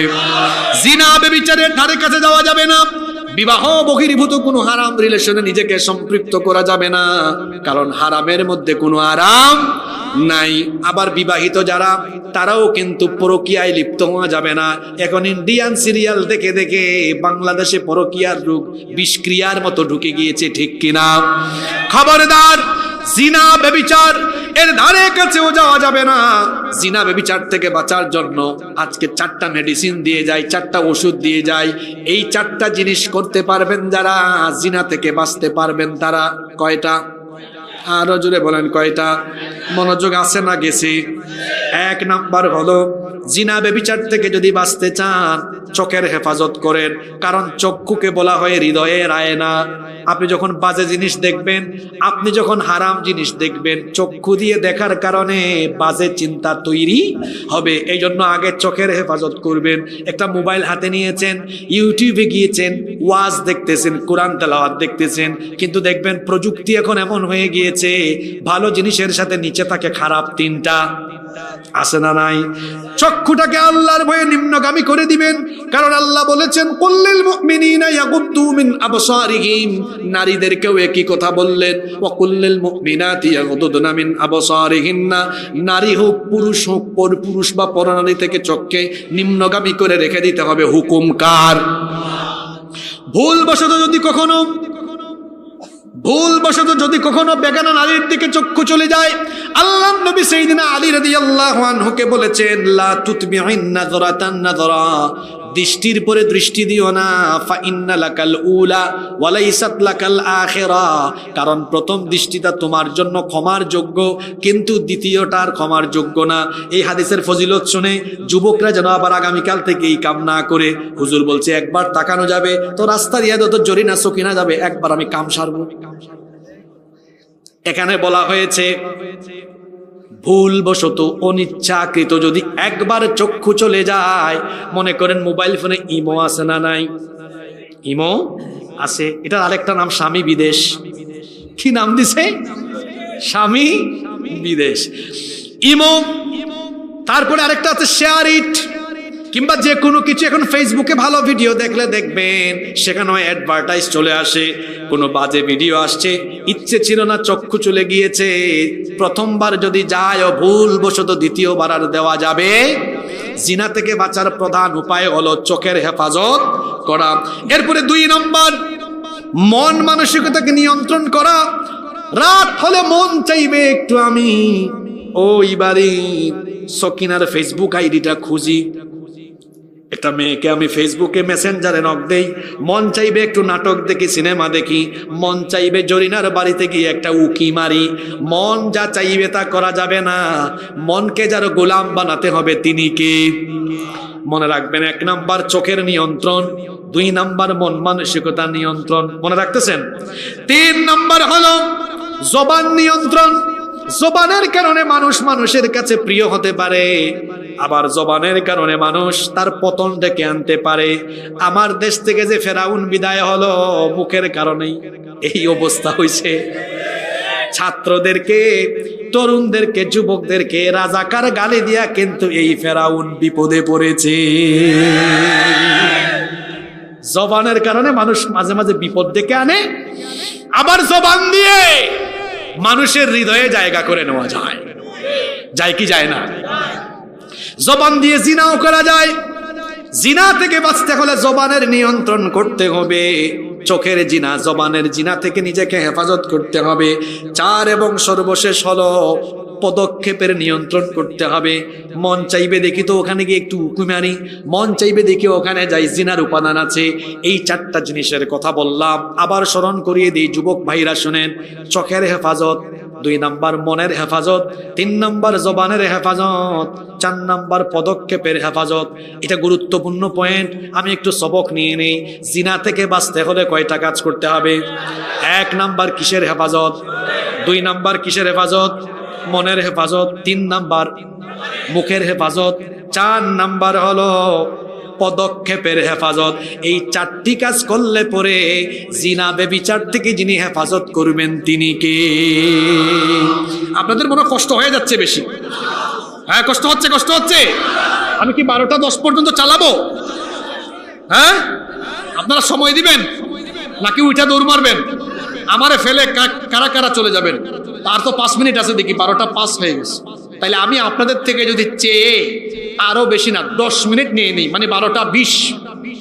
জিনা ব্যভিচারের ধারে কাছে যাওয়া যাবে না। বিবাহ বহির্ভূত কোনো হারাম রিলেশনে নিজেকে সম্পৃক্ত করা যাবে না, কারণ হারামের মধ্যে কোনো আরাম নাই। আবার বিবাহিত যারা, তারাও কিন্তু পরকীয়ায় লিপ্ত হওয়া যাবে না। এখন ইন্ডিয়ান সিরিয়াল দেখে দেখে বাংলাদেশে পরকীয়ার রোগ বিষক্রিয়ার মতো ঢুকে গিয়েছে, ঠিক কিনা? খবরদার, জিনা ব্যভিচার এর ধারে কাছেও যাওয়া যাবে না। জিনা ব্যভিচার থেকে বাঁচার জন্য আজকে 4টা মেডিসিন দিয়ে যায়, 4টা ওষুধ দিয়ে যায়। এই 4টা জিনিস করতে পারবেন যারা, জিনা থেকে বাঁচতে পারবেন তারা। কয়টা? আরো জোরে বলেন, কয়টা? মনোযোগ আছে না গেছে? 1 নাম্বার হলো, জিনা ব্যভিচার থেকে যদি বাঁচতে চান চোখের হেফাজত করেন, কারণ চক্ষুকে বলা হয় হৃদয়ের আয়না। আপনি যখন বাজে জিনিস দেখবেন, আপনি যখন হারাম জিনিস দেখবেন, চক্ষু দিয়ে দেখার কারণে বাজে চিন্তা তৈরি হবে। এই জন্য আগে চোখের হেফাজত করবেন। একটা মোবাইল হাতে নিয়েছেন, ইউটিউবে গিয়েছেন, ওয়াজ দেখতেছেন, কোরআন তেলাওয়াত দেখতেছেন, কিন্তু দেখবেন প্রযুক্তি এখন এমন হয়ে গিয়েছে, ভালো জিনিসের সাথে নিচে থাকে খারাপ 3টা। আছে না নাই? চক্ষুটাকে আল্লাহর ভয়ে নিম্নগামী করে দিবেন, কারণ আল্লাহ বলেছেন, কুল্লিল মুমিনিনা ইয়াগুদ্দু মিন আবসারিহিম, নারীদেরকেও একই কথা বললেন, ওয়া কুল্লিল মুমিনাতি ইয়াগুদ্দুনা মিন আবসারিহিন্না, নারী হোক পুরুষ হোক, পুরুষ বা পরনারী থেকে চোখকে নিম্নগামী করে রেখে দিতে হবে। হুকুম কার? ভুলবশত যদি কখনো বেগানা নারীর দিকে চক্ষু চলে যায়, আল্লাহর নবী সাইয়েদনা আলী রাদিয়াল্লাহু আনহুকে বলেছেন, লা তুতবিইন নাযরাতান নাযরা, দৃষ্টির পরে দৃষ্টি দিও না। ফা ইন্না লাকাল উলা ওয়া লাইসাত লাকাল আখিরা, কারণ প্রথম দৃষ্টিটা তোমার জন্য ক্ষমার যোগ্য, কিন্তু দ্বিতীয়টার ক্ষমার যোগ্য না। এই হাদিসের ফজিলত শুনে যুবকরা যেন আবার আগামীকাল থেকে এই কাম না করে, হুজুর বলছে একবার তাকানো যাবে তো রাস্তার ইয়াদ তো জরিনা সকিনা যাবে, একবার আমি কাম সারবো। এখানে বলা হয়েছে, ভুলবশত অনিচ্ছাকৃত যদি একবার চক্ষু চলে যায়, মনে করেন মোবাইল ফোনে ইমো আছে না নাই? ইমো আছে, এটার আরেকটা নাম স্বামী বিদেশ। কি নাম দিছে? স্বামী বিদেশ, ইমো। তারপরে আরেকটা আছে শেয়ার ইট, কিংবা যে কোনো কিছু। এখন ফেসবুকে ভালো ভিডিও দেখলে দেখবেন সেখানে অ্যাডভার্টাইজ চলে আসে, কোনো বাজে ভিডিও আসছে, ইচ্ছে ছিল না, চক্ষু চলে গিয়েছে। প্রথমবার যদি যায় ও ভুলবশত দ্বিতীয়বার আর দেওয়া যাবে। জিনা থেকে বাঁচার প্রধান উপায় হলো চোখের হেফাজত করা। এরপরে 2 নম্বর, মন মানসিকতাকে নিয়ন্ত্রণ করা। রাত হলে মন চাইবে একটু আমি ওই বাড়ির সকিনার ফেসবুক আইডিটা খুঁজি, একটা মেয়েকে আমি ফেসবুকে মেসেঞ্জারে নক দেই, মন চাইবে একটু নাটক দেখি, সিনেমা দেখি, মন চাইবে জরিনার বাড়িতে গিয়ে একটা উকি মারি। মন যা চাইবে তা করা যাবে না, মনকে যার গোলাম বানাতে হবে তিনি কে? মনে রাখবেন, 1 নাম্বার চোখের নিয়ন্ত্রণ, 2 নাম্বার মন মানসিকতা নিয়ন্ত্রণ। মনে রাখতেছেন? 3 নাম্বার হলো জবান নিয়ন্ত্রণ। জবানের কারণে মানুষ মানুষের কাছে প্রিয় হতে পারে, আবার জবানের কারণে মানুষ তার পতন ডেকে আনতে পারে। আমার দেশ থেকে যে ফেরাউন বিদায় হলো, মুখের কারণেই এই অবস্থা হয়েছে। ছাত্রদেরকে, তরুণদেরকে, যুবকদেরকে রাজাকার গালি দিয়া কিন্তু এই ফেরাউন বিপদে পড়েছে। জবানের কারণে মানুষ মাঝে মাঝে বিপদ ডেকে আনে, আবার জবান দিয়ে মানুষের হৃদয়ে জায়গা করে নেওয়া যায়, যায় কি যায় না? জবান দিয়ে জিনাও করা যায়। জিনা থেকে বাঁচতে হলে জবানের নিয়ন্ত্রণ করতে হবে। চোখের জিনা, জবানের জিনা থেকে নিজেকে হেফাজত করতে হবে। 4 এবং সর্বশেষ হলো পদক্ষেপের নিয়ন্ত্রণ করতে হবে। মন চাইবে দেখি তো ওখানে গিয়ে একটু উঁকি মারি, মন চাইবে দেখি ওখানে যাই, জিনার উপাদান আছে। এই 4টা জিনিসের কথা বললাম, আবার স্মরণ করিয়ে দিই যুবক ভাইরা শুনেন। চোখের হেফাজত, 2 নাম্বার মনের হেফাজত, 3 নাম্বার জবানের হেফাজত, 4 নাম্বার পদক্ষেপের হেফাজত। এটা গুরুত্বপূর্ণ পয়েন্ট। আমি একটু সবক নিয়ে নেই। জিনা থেকে বাঁচতে হলে কয়টা কাজ করতে হবে? 1 নাম্বার কিসের হেফাজত? 2 নাম্বার কিসের হেফাজত? মনের হেফাজত। 3 নাম্বার মুখের হেফাজত। 4 নাম্বার হলো পদক্ষেপের হেফাজত। এই 4টি কাজ করলে পরে জিনা বেবিচার থেকে যিনি হেফাজত করবেন তিনি কে? আপনাদের মনে কষ্ট হয়ে যাচ্ছে বেশি? হ্যাঁ, কষ্ট হচ্ছে, কষ্ট হচ্ছে। আমি কি 12টা 10 পর্যন্ত চালাবো? হ্যাঁ, আপনারা সময় দিবেন নাকি উইটা দৌড় মারবেন? আমারে ফেলে কারা কারা চলে যাবেন? আর তো 5 মিনিট আছে, দেখি 12টা 5 হয়ে গেছে। তাইলে আমি আপনাদের থেকে যদি চেয়ে আরো বেশি না 10 মিনিট নিয়ে নিই, মানে 12টা 20,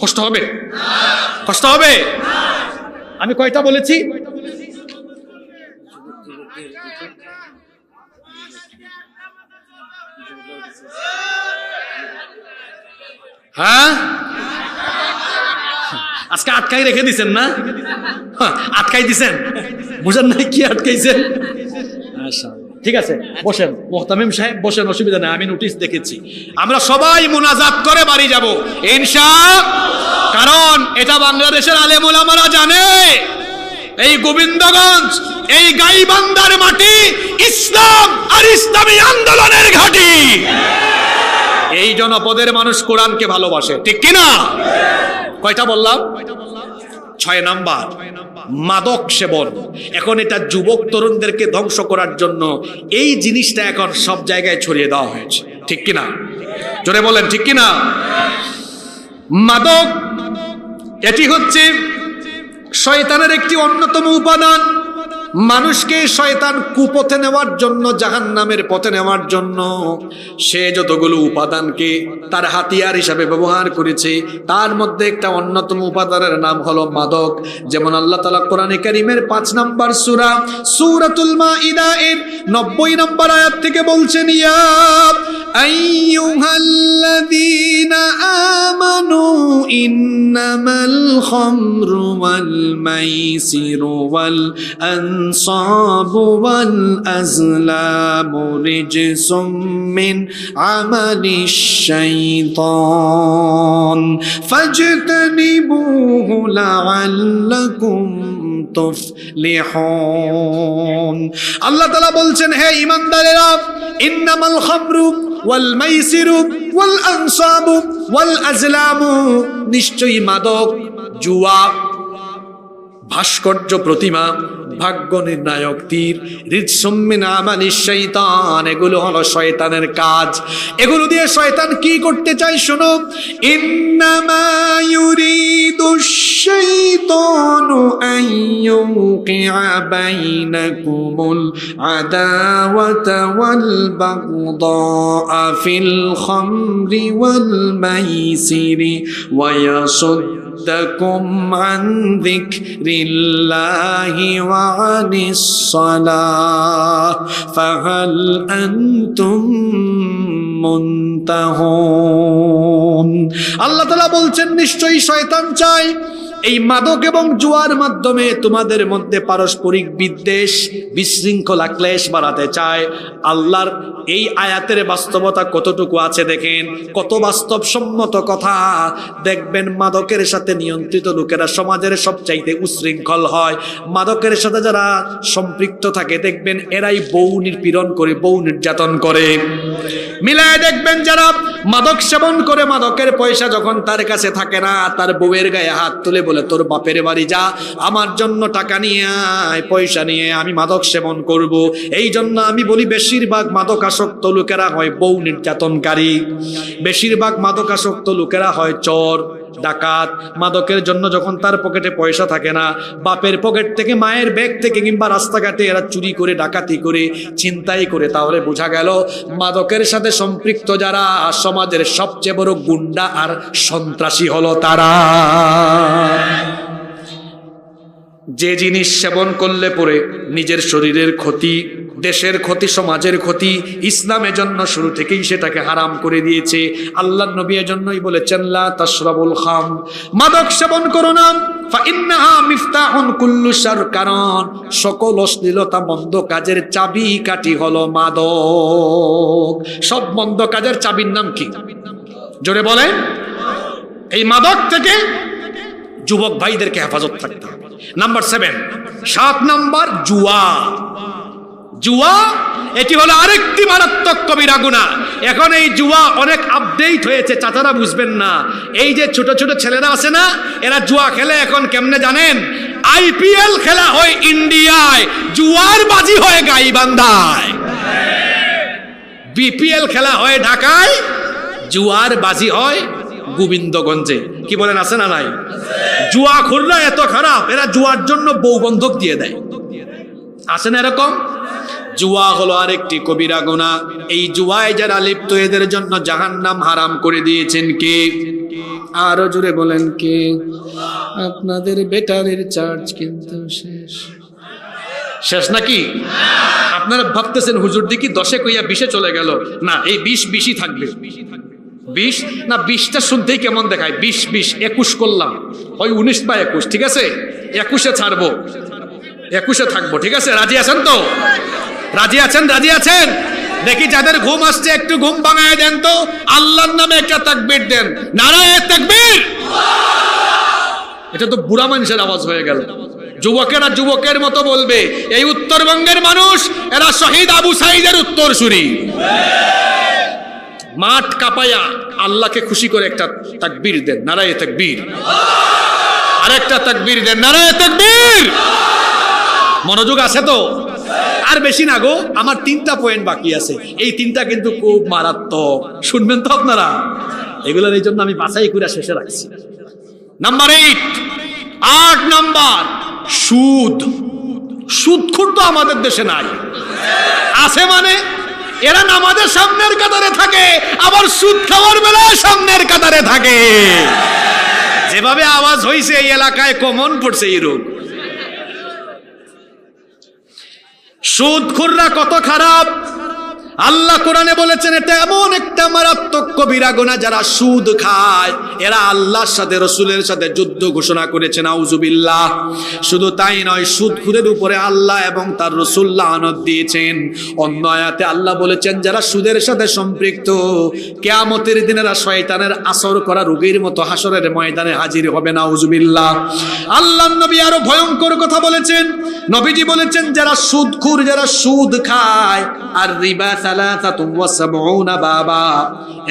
কষ্ট হবে? কষ্ট হবে? আমি কয়টা বলেছি? হ্যাঁ, আজকে আটকাই রেখে দিছেন না? আটকাই দিছেন, বুঝেন নাই কি আটকাইছেন? ঠিক আছে, বসেন মুহতামিম সাহেব, বসেন, অসুবিধা নেই। আমি নোটিশ দেখেছি। আমরা সবাই মুনাজাত করে বাড়ি যাব ইনশাআল্লাহ। কারণ এটা বাংলাদেশের আলেম ওলামারা জানে, এই গোবিন্দগঞ্জ, এই গাইবান্ধার মাটি ইসলাম আর ইসলামী আন্দোলনের ঘাঁটি। এই জনপদের মানুষ কোরআনকে ভালোবাসে, ঠিক কিনা? কয়টা বললাম? 6 নাম্বার মাদক সেবন। এখন এটা যুবক তরুণদেরকে ধ্বংস করার জন্য এই জিনিসটা এখন সব জায়গায় ছড়িয়ে দেওয়া হয়েছে, ঠিক কিনা? জোরে বলেন, ঠিক কিনা? মাদক এটি হচ্ছে শয়তানের একটি অন্যতম উপাদান। মানুষকে শয়তান কুপথে নেওয়ার জন্য, জাহান্নামের পথে নেওয়ার জন্য সে যতগুলো উপাদানকে তার হাতিয়ার হিসাবে ব্যবহার করেছে, তার মধ্যে একটা অন্যতম উপাদানের নাম হলো মাদক। যেমন আল্লাহ তাআলা কোরআনে কারীমের 5 নম্বর সূরা সূরাতুল মাইদা এর 90 নম্বর আয়াত থেকে বলছেন, ইয়া আইয়ুহাল্লাযীনা আমানু ইন্নামাল খামরু ওয়াল মাইসিরু ওয়াল الأنصاب والأزلام رجس من عمل الشيطان فاجتنبوه لعلكم তুফলিহুন। আল্লাহ তাআলা বলছেন, হে ঈমানদারেরা, ইন্নামাল খামরু ওয়াল মাইসিরু ওয়াল আনসাবু ওয়াল আজলামু, নিশ্চয়ই মাদক, জুয়া, ভাস্কর্য প্রতিমা, ভাগ্য নির্ণায়ক তীর, রিজসুম মিন আমালিশ শাইতান, এগুলো হলো শয়তানের কাজ। এগুলো দিয়ে শয়তান কি করতে চায় শোনো। ইন্নামা ইউরিদুশ শাইতানু আন ইউকিআ বাইনাকুমুল আদাওয়াতা ওয়াল বাগদাআ ফিল খামরি ওয়াল মাইসিরি ওয়া ইয়াসুদ্দাকুম আন যিকরিল্লাহি ওয়া আনিস সালাহ ফাহাল আনতুম মুনতাহুন। আল্লাহ তাআলা বলছেন, নিশ্চয়ই শয়তান চায় এই মাদক এবং জুয়ার মাধ্যমে তোমাদের মধ্যে পারস্পরিক বিদ্বেষ, বিশৃঙ্খলা, ক্লেশ বাড়াতে চায়। আল্লাহর এই আয়াতের বাস্তবতা কতটুকু আছে দেখেন, কত বাস্তবসম্মত কথা। দেখবেন মাদকের সাথে নিয়ন্ত্রিত লোকেরা সমাজের সবচাইতে উশৃঙ্খল হয়। মাদকের সাথে যারা সম্পৃক্ত থাকে দেখবেন এরাই বউ নিপীড়ন করে, বউ নির্যাতন করে। মিলায় দেখবেন যারা মাদক সেবন করে, মাদকের পয়সা যখন তার কাছে থাকে না, তার বউয়ের গায়ে হাত তুলে বলে, তোর বাপের বাড়ি যা, আমার জন্য টাকা নিয়ে আয়, পয়সা নিয়ে আমি মাদক সেবন করব। এই জন্য আমি বলি, বেশিরভাগ মাদকাসক্ত লোকেরা হয় বউ নির্যাতনকারী, বেশিরভাগ মাদকাসক্ত লোকেরা হয় চোর। ডাকাত। মাদকের জন্য যখন তার পকেটে পয়সা থাকে না, বাপের পকেট থেকে, মায়ের ব্যাগ থেকে কিংবা রাস্তাঘাটে এরা চুরি করে, ডাকাতি করে, ছিনতাই করে, তাহলে বোঝা গেল মাদকের সাথে সম্পৃক্ত যারা সমাজের সবচেয়ে বড় গুন্ডা আর সন্ত্রাসী হলো তারা। যে জিনিস সেবন করলে পরে নিজের শরীরের ক্ষতি, দেশের ক্ষতি, সমাজের ক্ষতি, ইসলামের জন্য শুরু থেকেই সেটাকে হারাম করে দিয়েছে। আল্লাহর নবী এজন্যই বলেছেন লা তাশরাবুল খাম, মাদক সেবন করো না, ফাইন্নাহা মিফতাহুন কুল্লু শার, কারণ সকল অশ্লীলতা মন্দ কাজের চাবি কাঠি হলো মাদক। সব মন্দ কাজের চাবির নাম কি? জোরে বলে। এই মাদক থেকে যুবক ভাইদেরকে হেফাজত থাকতে হবে। নাম্বার 7, 7 নাম্বার জুয়া। জুয়া এটি হলো আরেকটি মারাত্মক কবিরা গুনাহ। এখন এই জুয়া অনেক আপডেট হয়েছে, চাচারা বুঝবেন না। এই যে ছোট ছোট ছেলেরা আছে না, এরা জুয়া খেলে এখন কেমনে জানেন? আইপিএল খেলা হয় ইন্ডিয়ায়, জুয়ার বাজি হয় গাইবান্ধায়। বিপিএল খেলা হয় ঢাকায়, জুয়ার বাজি হয় গোবিন্দগঞ্জে। কি বলেন, আছে না নাই? জুয়া খুলনা এত খারাপ, এরা জুয়ার জন্য বউ বন্ধক দিয়ে দেয়। আছে না এরকম? জুয়া হলো আরেকটি কবিরা গুনাহ। এই জুয়ায় যারা লিপ্ত এদের জন্য জাহান্নাম হারাম করে দিয়েছেন কে? আরো জোরে বলেন কে? আপনাদের ব্যাটারির চার্জ কিন্তু শেষ নাকি? আপনারা ভাবতেছেন হুজুর দিকে 10-এ কইয়া 20-এ চলে গেল। না, এই 20-20ই থাকবে। 20 না, 20টা শুনতেই কেমন দেখায়। 20-20 21 করলাম, ওই 19 বা 21, ঠিক আছে? 21-এ ছাড়বো, 21-এ থাকবো, ঠিক আছে? রাজি আছেন তো? রাজি আছেন? রাজি আছেন? দেখি যাদের ঘুম আসছে একটু ঘুম ভাঙায় দেন তো। আল্লাহর নামে একটা তাকবীর দেন, নারায়ে তাকবীর। এটা তো বুড়া মানুষের আওয়াজ হয়ে গেল। যুবকেরা যুবকের মতো বলবে। এই উত্তরবঙ্গের মানুষ, এরা শহীদ আবু সাঈদের উত্তরসূরি। মাঠ কাঁপায়া আল্লাহকে খুশি করে একটা তাকবীর দেন, নারায়ে তাকবীর। আরেকটা তাকবীর দেন, নারায়ে তাকবীর। মনোযোগ আছে তো? আর বেশি না গো, আমার 3টা পয়েন্ট বাকি আছে। এই 3টা কিন্তু খুব মারাত্মক, শুনবেন তো আপনারা? এগুলোর এই জন্য আমি বাছাই করে শেষে রাখছি। নাম্বার 8 নাম্বার, সুদ। সুদখোর তো আমাদের দেশে নাই। আছে মানে? এরা নামাজের সামনের কাতারে থাকে, আবার সুদ খাওয়ার বেলায় সামনের কাতারে থাকে। যেভাবে আওয়াজ হইছে এই এলাকায় কমন পড়ছে এই রোগ। সুদখোররা কত খারাপ! আল্লাহ কোরআনে বলেছেন এটা এমন একটা মারাত্মক কবিরা গুনাহ, যারা সুদ খায় এরা আল্লাহর সাথে, রসুলের সাথে যুদ্ধ ঘোষণা করেছেন। আউযুবিল্লাহ। শুধু তাই নয়, সুদখোরের উপরে আল্লাহ এবং তার রাসূল লানত দিয়েছেন। অন্য আয়াতে আল্লাহ বলেছেন যারা সুদের সাথে সম্পৃক্ত, কিয়ামতের দিনে এরা শয়তানের আসর করা রোগীর মতো হাসরের ময়দানে হাজির হবে। আউযুবিল্লাহ। আল্লাহর নবী আরো ভয়ঙ্কর কথা বলেছেন। নবীজি বলেছেন যারা সুদখোর, যারা সুদ খায়, আর রিবা সালাসাতুন ওয়া সাবউনা বাবা।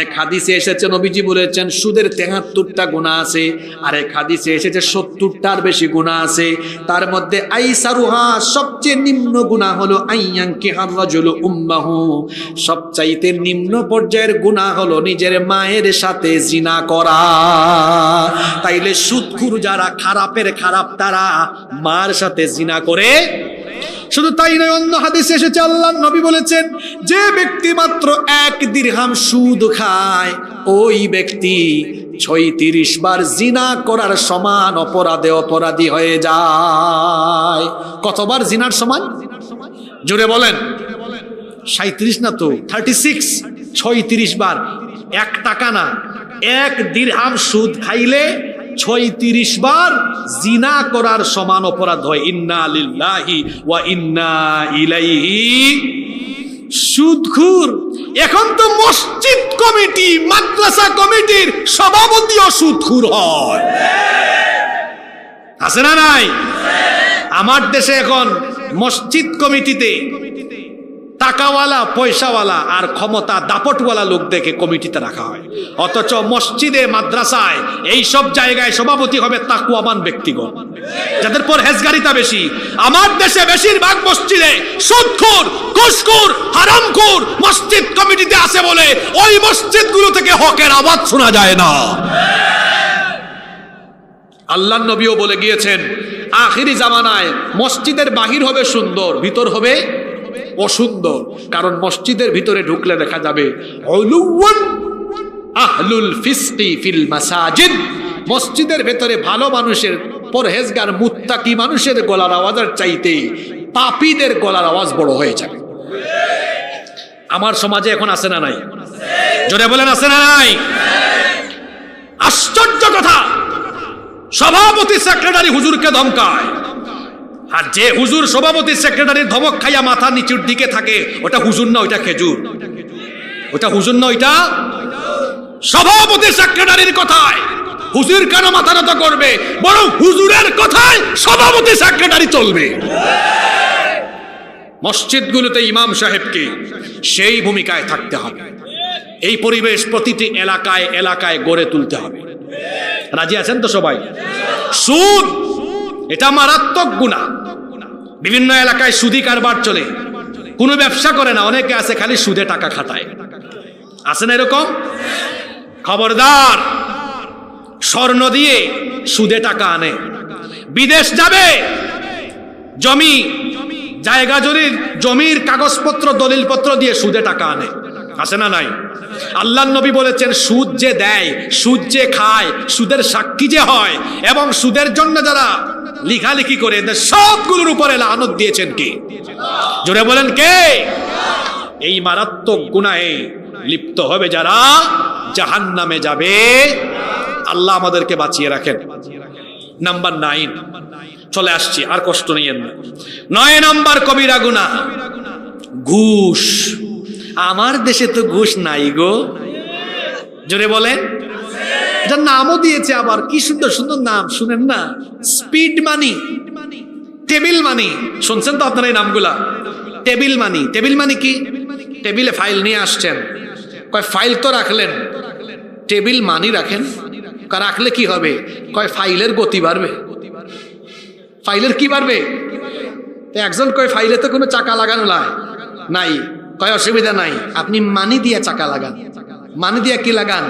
এক হাদিসে এসেছে, নবীজি বলেছেন সুদের 73টা গুনাহ আছে, আর এক হাদিসে এসেছে 70টার বেশি গুনাহ আছে। তার মধ্যে আইসারুহা, সবচেয়ে নিম্ন গুনাহ হলো আইয়ানকিহার রাজুলু উম্মাহু। সবচাইতে নিম্ন পর্যায়ের গুনাহ হলো নিজের মায়ের সাথে জিনা করা। তাইলে সুদখোর যারা, খারাপের খারাপ তারা মার সাথে জিনা করে। শুধু তাই নয়, অন্য হাদিসে এসেছে আল্লাহর নবী বলেছেন যে ব্যক্তি মাত্র 1 দিরহাম সুদ খায়, ওই ব্যক্তি 36 বার জিনা করার সমান অপরাধী হয়ে যায়। কতবার জিনার সমান? জোরে বলেন। 37 না তো, 36, 36 বার। 1 টাকা না, 1 দিরহাম সুদ খাইলে 36 বার জিনা করার সমান অপরাধ হয়। ইন্না লিল্লাহি ওয়া ইন্না ইলাইহি। সুদখোর এখন তো মসজিদ কমিটি, মাদ্রাসা কমিটির সভাপতিও সুদখোর হয়। আছে না নাই? আমার দেশে এখন মসজিদ কমিটিতে টাকাওয়ালা, পয়সাওয়ালা আর ক্ষমতা দাপটওয়ালা লোক দেখে কমিটিতে রাখা হয়। অথচ মসজিদে, মাদ্রাসায়, এই সব জায়গায় সভাপতি হবে তাকওয়াবান ব্যক্তিগণ, যাদের পরহেজগারিতা বেশি। আমার দেশে বেশিরভাগ মসজিদে সুদখোর, ঘুষখোর, হারামখোর মসজিদ কমিটিতে আছে বলে ওই মসজিদগুলো থেকে হকের আওয়াজ শোনা যায় না। আল্লাহর নবীও বলে গিয়েছেন, আখিরি জামানায় মসজিদের বাহির হবে সুন্দর, ভিতর হবে অসুন্দর। কারণ মসজিদের ভিতরে ঢুকলে দেখা যাবে উলুওয়ান আহলুল ফিসকি ফিল মাসাজিদ, মসজিদের ভেতরে ভালো মানুষের, পরহেজগার মুত্তাকি মানুষের গলার আওয়াজের চাইতে পাপীদের গলার আওয়াজ বড় হয়ে যাবে। আমার সমাজে এখন আছে না নাই? জোরে বলেন আছে না নাই? আশ্চর্য কথা, সভাপতি সেক্রেটারি হুজুরকে ধমকায়, আর যে হুজুর সভাপতি সেক্রেটারির ধমক খাইয়া মাথা নিচুর দিকে থাকে, ওটা হুজুর না, ওইটা খেজুর। ওটা হুজুর না, ওইটা সভাপতি সেক্রেটারির কথায় হুজুর কেন মাথা নত করবে? বরং হুজুরের কথায় সভাপতি সেক্রেটারি চলবে। মসজিদগুলোতে ইমাম সাহেবকে সেই ভূমিকায় থাকতে হবে। এই পরিবেশ প্রতিটি এলাকায় এলাকায় গড়ে তুলতে হবে। রাজি আছেন তো সবাই? সুদ এটা মারাত্মক গুনাহ। বিভিন্ন এলাকায় সুদি কারবার চলে, কোনো ব্যবসা করে না, অনেকে আছে খালি সুদে টাকা খাটায়। আছে না এরকম? খবরদার, স্বর্ণ দিয়ে সুদে টাকা আনে, বিদেশ যাবে, জমি জায়গা জমির কাগজপত্র দলিলপত্র দিয়ে সুদে টাকা আনে। আছে না নাই? আল্লাহর নবী বলেছেন, সুদ যে দেয়, সুদ যে খায়, সুদের সাক্ষী যে হয়, এবং সুদের জন্য যারা লিখালিখি করে, এদের সবগুলোর উপরে লানত দিয়েছেন কে? জোরে বলেন কে? এই মারাত্মক গুনাহে লিপ্ত হবে যারা, জাহান্নামে যাবে। আল্লাহ আমাদেরকে বাঁচিয়ে রাখেন। নাম্বার 9 চলে আসছি, আর কষ্ট নিয়েন না। 9 নম্বর কবিরা গুনাহ, ঘুষ। আমার দেশে তো ঘুষ নাই গো। জোরে বলেন। এটার নামও দিয়েছে আবার, কি সুন্দর সুন্দর নাম, শুনেন না? স্পিড মানি, টেবিল মানি। শুনছেন তো আপনারা এই নামগুলা? টেবিল মানি। টেবিল মানি কি? টেবিলে ফাইল নিয়ে আসছেন, কয় ফাইল তো রাখলেন, টেবিল মানি রাখেন। রাখলে কি হবে? কয় ফাইলের গতি বাড়বে। ফাইলের কি বাড়বে? একজন কয় ফাইলে তো কোনো চাকা লাগানো নাই। কয় অসুবিধা নাই, আপনি মানি দিয়ে চাকা লাগান। মানি দিয়ে কি লাগান?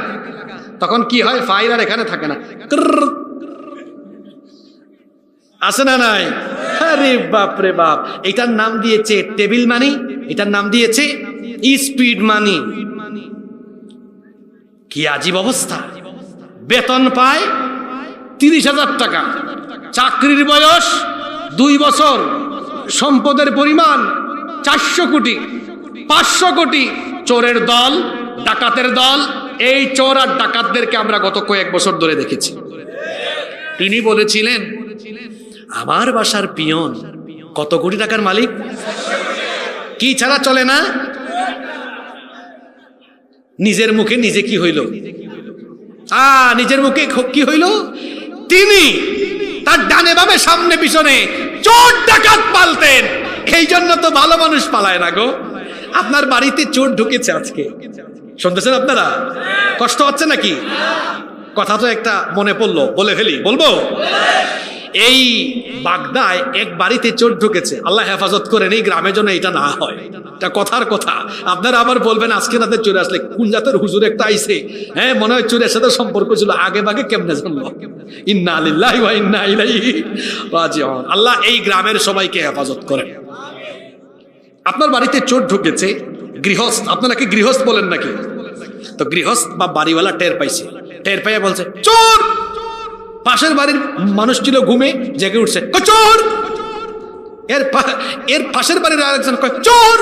তখন কি হয়? ফাইল আর এখানে থাকে না, আছে না নাই? আরে বাপ রে বাপ, এটার নাম দিয়েছে টেবিল মানি, এটার নাম দিয়েছে স্পিড মানি। কি আজীব অবস্থা! বেতন পায় 30,000 টাকা, চাকরির বয়স 2 বছর, সম্পদের পরিমাণ 400 কোটি, 500 কোটি। চোরের দল, ডাকাতের দল। এই চোর আর ডাকাতদেরকে আমরা গত কয়েক বছর ধরে দেখেছি। তিনি বলেছিলেন, আমার বাসার পিয়ন কত কোটি টাকার মালিক, কি ছাড়া চলে না। নিজের মুখে নিজে কি হইল? নিজের মুখে কি হইল? তিনি তার ডানে বামে সামনে পিছনে চোর ডাকাত পালতেন। এই জন্য তো ভালো মানুষ পালায় না গো। আপনার বাড়িতে চোর ঢুকেছে আজকে, শুনতেছেন আপনারা? কষ্ট হচ্ছে নাকি? কথা তো একটা মনে পড়লো, বলে ফেলি, বলবো? এই বাগদায় এক বাড়িতে চোর ঢুকেছে, আল্লাহ হেফাজত করেন, এই গ্রামের জন্য এটা না হয়। এটা কথার কথা। আপনারা আবার বলবেন আজকে রাতে চোর আসলে কোন জাতের হুজুর একটা আইছে, হ্যাঁ মনে হয় চোরের সাথে সম্পর্ক ছিল, আগে ভাগে কেমনে জানলো? ইন্না লিল্লাহি ওয়া ইন্না ইলাইহি রাজিউন। আল্লাহ এই গ্রামের সবাইকে হেফাজত করেন। আপনার বাড়িতে চোর ঢুকেছে, গৃহস্থ, আপনারা কি গৃহস্থ বলেন নাকি? তো গৃহস্থ বা বাড়িওয়ালা টের পাইছে, টের পাইয়া বলছে চোর। পাশের বাড়ির মানুষ ছিল ঘুমে, জেগে উঠছে, চোর। এর পাশের বাড়ির আরেকজন কয় চোর।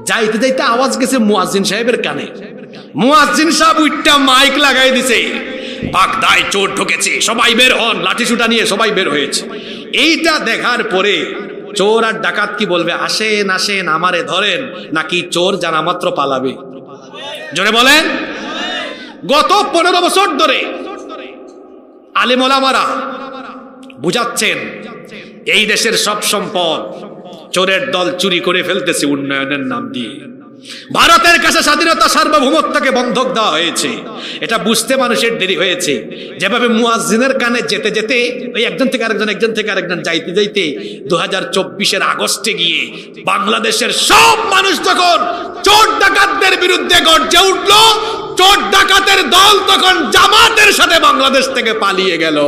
যাইতে যাইতে আওয়াজ গেছে মুয়াজ্জিন সাহেবের কানে। মুয়াজ্জিন সাহেব উইটটা মাইক লাগাই দিছে, বাগদায় চোর ঢুকেছে, সবাই বের হন। লাঠি সুটা নিয়ে সবাই বের হয়েছে। এইটা দেখার পরে চোর আর ডাকাত কি বলবে? আসেন আসেন, আমারে ধরেন, নাকি চোর জানা মাত্র পালাবে? জোরে বলেন। গত 15 বছর ধরে আলেম ওলামারা বুঝাচ্ছেন, এই দেশের সব সম্পদ চোরের দল চুরি করে ফেলতেছে উন্নয়নের নাম দিয়ে। ভারতের কাছে স্বাধীনতা সার্বভৌমত্বকে বন্ধক দেওয়া হয়েছে। এটা বুঝতে মানুষের দেরি হয়েছে। যেভাবে মুয়াজ্জিনের কানে যেতে যেতে ওই একজন থেকে আরেকজন যাইতে যাইতে 2024-এর আগস্টে গিয়ে বাংলাদেশের সব মানুষ তখন চোর ডাকাতদের বিরুদ্ধে গর্জে উঠল, চোর ডাকাতের দল তখন জামাতের সাথে বাংলাদেশ থেকে পালিয়ে গেল।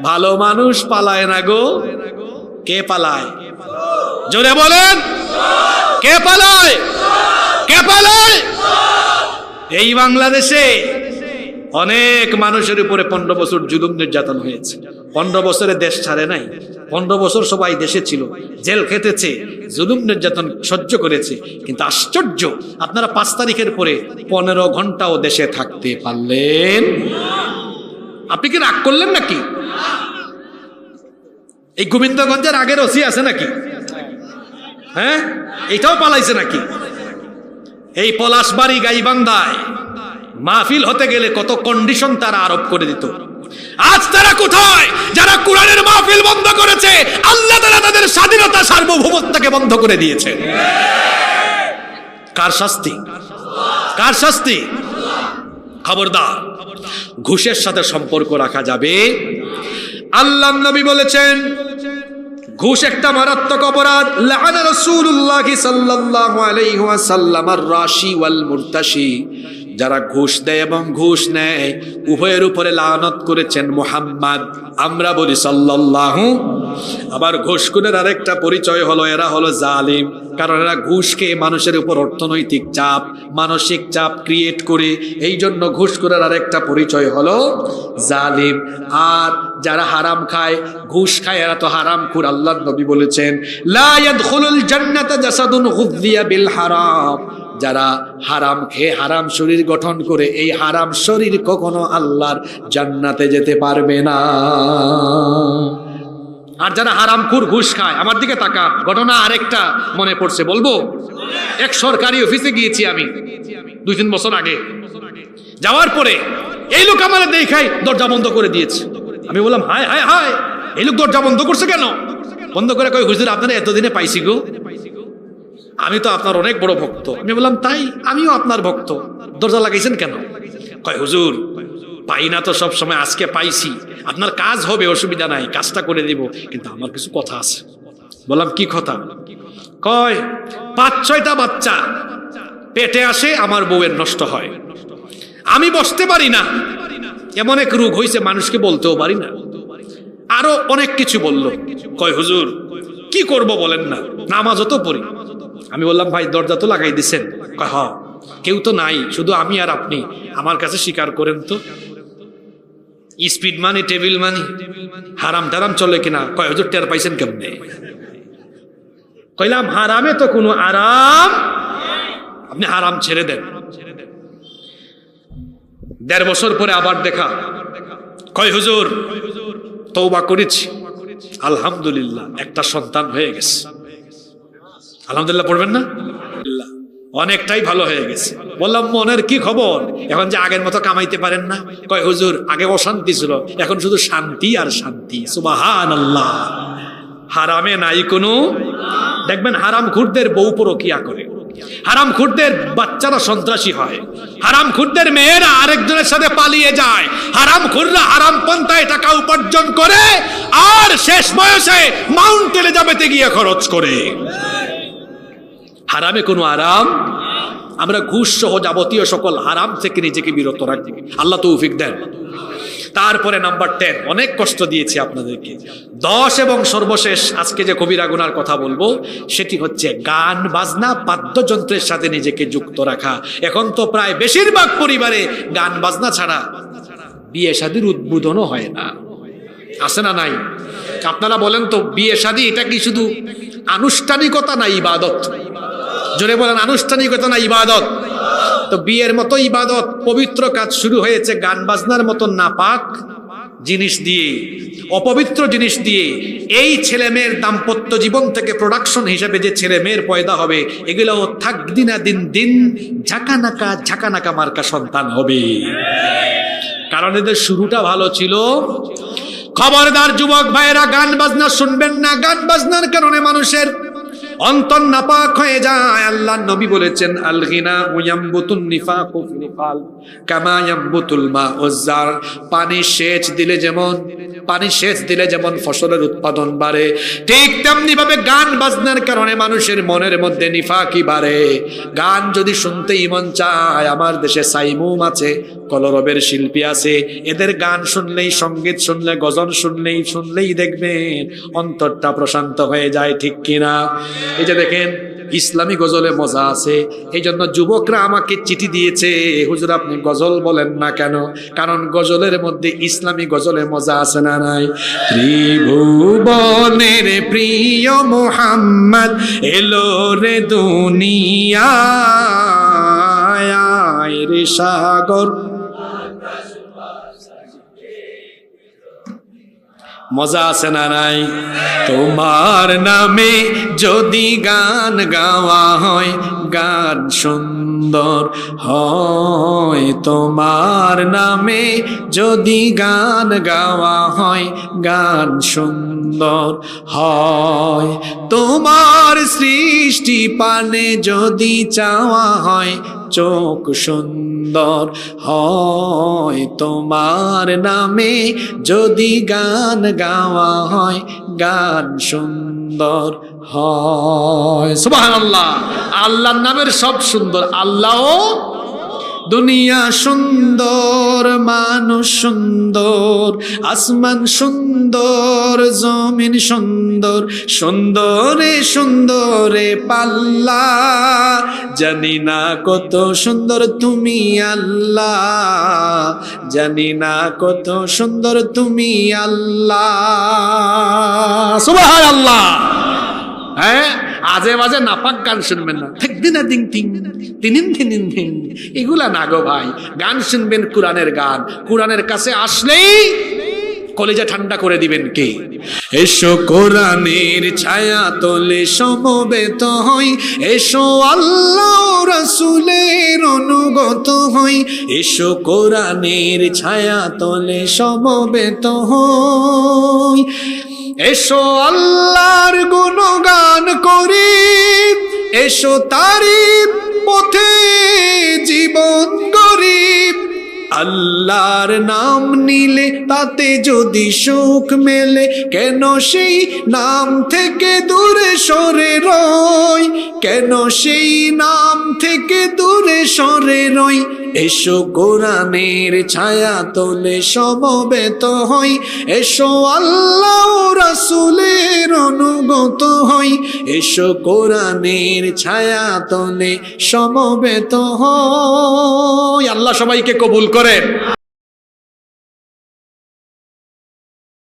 ভালো মানুষ পালায় না গো। কে পালায়? জোরে বলেন, কে পালায়? কে পালায়? এই বাংলাদেশে অনেক মানুষের উপরে 15 বছর জুলুম নির্যাতন হয়েছে। 15 বছরে দেশ ছাড়ে নাই। 15 বছর সবাই দেশে ছিল, জেল খেটেছে, জুলুম নির্যাতন সহ্য করেছে। কিন্তু আশ্চর্য, আপনারা 5 তারিখের পরে 15 ঘন্টাও দেশে থাকতে পারলেন। আপনি কি রাগ করলেন নাকি? এই গোবিন্দগঞ্জের আগের ওসি আছে নাকি? হ্যাঁ, এটাও পালাইছে নাকি? এই পলাশবাড়ি গাইবান্ধায় মাহফিল হতে গেলে কত কন্ডিশন তারা আরোপ করে দিত। আজ তারা কোথায়? যারা কোরআনের মাহফিল বন্ধ করেছে, আল্লাহ তাআলা তাদের স্বাধীনতা সার্বভৌমত্বকে বন্ধ করে দিয়েছে। কার শাস্তি? কার শাস্তি? খবরদার, ঘুষের সাথে সম্পর্ক রাখা যাবে। আল্লাহর নবী বলেছেন ঘুষ একটা মারাত্মক অপরাধ। লাআনা রাসূলুল্লাহ সাল্লাল্লাহু আলাইহি ওয়াসাল্লাম আর-রাশি ওয়াল মুরতাশি, যারা ঘুষ দেয় এবং ঘুষ নেয় উভয়ের উপরে লানত করেছেন মুহাম্মদ। আমরা বলি সাল্লাল্লাহু। আবার ঘুষখোরের আরেকটা পরিচয় হলো এরা হলো জালিম, কারণ এরা ঘুষ খেয়ে মানুষের উপর অর্থনৈতিক চাপ, মানসিক চাপ ক্রিয়েট করে। এই জন্য ঘুষখোরের আরেকটা পরিচয় হলো জালিম। আর যারা হারাম খায়, ঘুষ খায়, এরা তো হারামখোর। আল্লাহর নবী বলেছেন লা ইয়াদখুলুল জান্নাতা জাসাদুন গুযিয়া বিল হারাম, যারা হারাম খেয়ে হারাম শরীর গঠন করে, এই হারাম শরীর কখনো আল্লাহর জান্নাতে যেতে পারবে না। আর যারা হারামখোর ঘুষ খায়, আমার দিকে তাকা, ঘটনা আরেকটা মনে পড়ছে, বলবো? এক সরকারি অফিসে গিয়েছি আমি 2-3 বছর আগে। যাওয়ার পরে এই লোক আমার দেখাই দরজা বন্ধ করে দিয়েছে। আমি বললাম হায় হায় হায়, এই লোক দরজা বন্ধ করছে কেন? বন্ধ করে কই, হুজুর আপনারা এতদিনে পাইছি গো, আমি তো আপনার অনেক বড় ভক্ত। আমি বললাম তাই, আমিও আপনার ভক্ত, দরজা লাগাইছেন কেন? কয় হুজুর পাই না তো সব সময়, আজকে পাইছি, আপনার কাজ হবে, অসুবিধা নাই, কাজটা করে দিব, কিন্তু আমার কিছু কথা আছে। বললাম কি কথা? কয় 5-6টা বাচ্চা পেটে আসে, আমার বউয়ের নষ্ট হয়, আমি বসতে পারি না, এমন এক রোগ হয়েছে মানুষকে বলতেও পারি না, আরো অনেক কিছু বলল। কয় হুজুর কি করব বলেন না, নামাজও তো পড়ি। আমি বললাম ভাই দরজা তো লাগাই দিছেন? কয় হ্যাঁ, কেউ তো নাই, শুধু আমি আর আপনি, আমার কাছে স্বীকার করেন তো, স্পিড মানি, টেবিল মানি, হারাম টারাম চলে কিনা? কয় হুজুর টের পাইছেন কেমনে? কইলাম হারামে তো কোনো আরাম, আপনি হারাম ছেড়ে দেন। 1.5 বছর পরে আবার দেখা। কয় হুজুর তওবা করেছি, আলহামদুলিল্লাহ একটা সন্তান হয়ে গেছে। আলহামদুলিল্লাহ পড়বেন না? অনেকটাই ভালো হয়ে গেছে। বললাম মনের কি খবর? এখন যে আগের মতো কামাইতে পারেন না? কয় হুজুর আগে অশান্তি ছিল, এখন শুধু শান্তি আর শান্তি। সুবহানাল্লাহ। হারামে নাই কোনো, দেখবেন হারামখোরদের বউ পরকিয়া করে, হারামখোরদের বাচ্চারা সন্ত্রাসী হয়, হারামখোরদের মেয়েরা আরেকজনের সাথে পালিয়ে যায়, হারামখোররা হারাম পন্থায় টাকা উপার্জন করে আর শেষ বয়সে মাউন্ট এলিজাবেথে গিয়ে খরচ করে। হারামে কোনো আরাম। আমরা ঘুষ সহ যাবতীয় সকল হারাম থেকে নিজেকে বিরত রাখি, আল্লাহ তৌফিক দেন। তারপরে নাম্বার 10, অনেক কষ্ট দিয়েছি আপনাদেরকে। 10 এবং সর্বশেষ আজকে যে কবিরা গুনার কথা বলবো সেটি হচ্ছে গান বাজনা, বাদ্যযন্ত্রের সাথে নিজেকে যুক্ত রাখা। এখন তো প্রায় বেশিরভাগ পরিবারে গান বাজনা ছাড়া বিয়ে শাদীর উদ্বোধনও হয় না। আছে না নাই? আপনারা বলেন তো, বিয়ে শাদী এটা কি শুধু আনুষ্ঠানিকতা না ইবাদত? জোরে বলেন, আনুষ্ঠানিকতা না ইবাদত? তো বিয়ের মতো ইবাদত, পবিত্র কাজ শুরু হয়েছে গান বাজনার মতো নাপাক জিনিস দিয়ে, অপবিত্র জিনিস দিয়ে। এই ছেলে মেয়ের দাম্পত্য জীবন থেকে প্রোডাকশন হিসেবে যে ছেলে মেয়ের পয়দা হবে, এগুলো থাকদিন না দিন দিন ঝাঁকানাকা মার্কা সন্তান হবে। কারণ এদের শুরুটা ভালো ছিল। খবরদার যুবক ভাইয়েরা, গান বাজনা শুনবেন না। গান বাজনার কারণে মানুষের অন্তর নাপাক হয়ে যায়। আল্লাহর নবী বলেছেন, আল গিনা ইয়ামবুতুন নিফাকু ফিল কলব কামা ইয়ামবুতুল মাউজ জার। পানি সেচ দিলে যেমন ফসলের উৎপাদন বাড়ে, ঠিক তেমনি ভাবে গান বাজনার কারণে মানুষের মনের মধ্যে নিফাকি বাড়ে। গান যদি শুনতেই মন চায়, আমার দেশে সাইমুম আছে, কলরবের শিল্পী আছে, এদের গান শুনলেই, সঙ্গীত শুনলে, গজল শুনলেই দেখবেন অন্তরটা প্রশান্ত হয়ে যায়, ঠিক কিনা? এই যে দেখেন ইসলামী গজলে মজা আছে। এই জন্য যুবকরা আমাকে চিঠি দিয়েছে, হুজুর আপনি গজল বলেন না কেন? কারণ গজলের মধ্যে ইসলামী গজলে মজা আছে না নাই? ত্রিভুবনের প্রিয় মুহাম্মদ এলো রে দুনিয়ায় রে সাগর। মজা আছে না নাই? তোমার নামে যদি গান গাওয়া হয়, গান সুন্দর হয়। তোমার নামে যদি গান গাওয়া হয়, গান সুন্দর হয়। তোমার সৃষ্টি পানে যদি চাওয়া হয়, চোখ সুন্দর হয়। তোমার নামে যদি গান গাওয়া হয়, গান সুন্দর হয়। সুবহানাল্লাহ। আল্লাহর নামের সব সুন্দর। আল্লাহ দুনিয়া সুন্দর, মানুষ সুন্দর, আসমান সুন্দর, জমিন সুন্দর, সুন্দরে সুন্দরে পাল্লা। জানি না কত সুন্দর তুমি আল্লাহ, জানি না কত সুন্দর তুমি আল্লাহ। সুবহানাল্লাহ। হ্যাঁ, আজে বাজে নাপাক গান শুনবেন না। দিনা দিন তিন তিনিন তিনিন তিন, এগুলা না গো ভাই। গান শুনবেন কোরআনের গান। কোরআনের কাছে আসলেই কলেজা ঠান্ডা করে দিবেন কে? এসো কোরআনের ছায়া তলে সমবেত হই, এসো আল্লাহ রাসূলের অনুগত হই। এসো কোরআনের ছায়া তলে সমবেত হই, এসো আল্লাহর গুণগান করি, এসো তারি পথে জীবন গরিব। আল্লাহর নাম নিলে তাতে যদি সুখ মেলে, কেন সেই নাম থেকে দূরে সরে রই, কেন সেই নাম থেকে দূরে সরে রই। এসো কোরআনের ছায়া তলে সমবেত হই, এসো আল্লাহ রাসূলের অনুগত হই। এসো কোরআনের ছায়া তলে সমবেত হই। আল্লাহ সবাইকে কবুল করেন।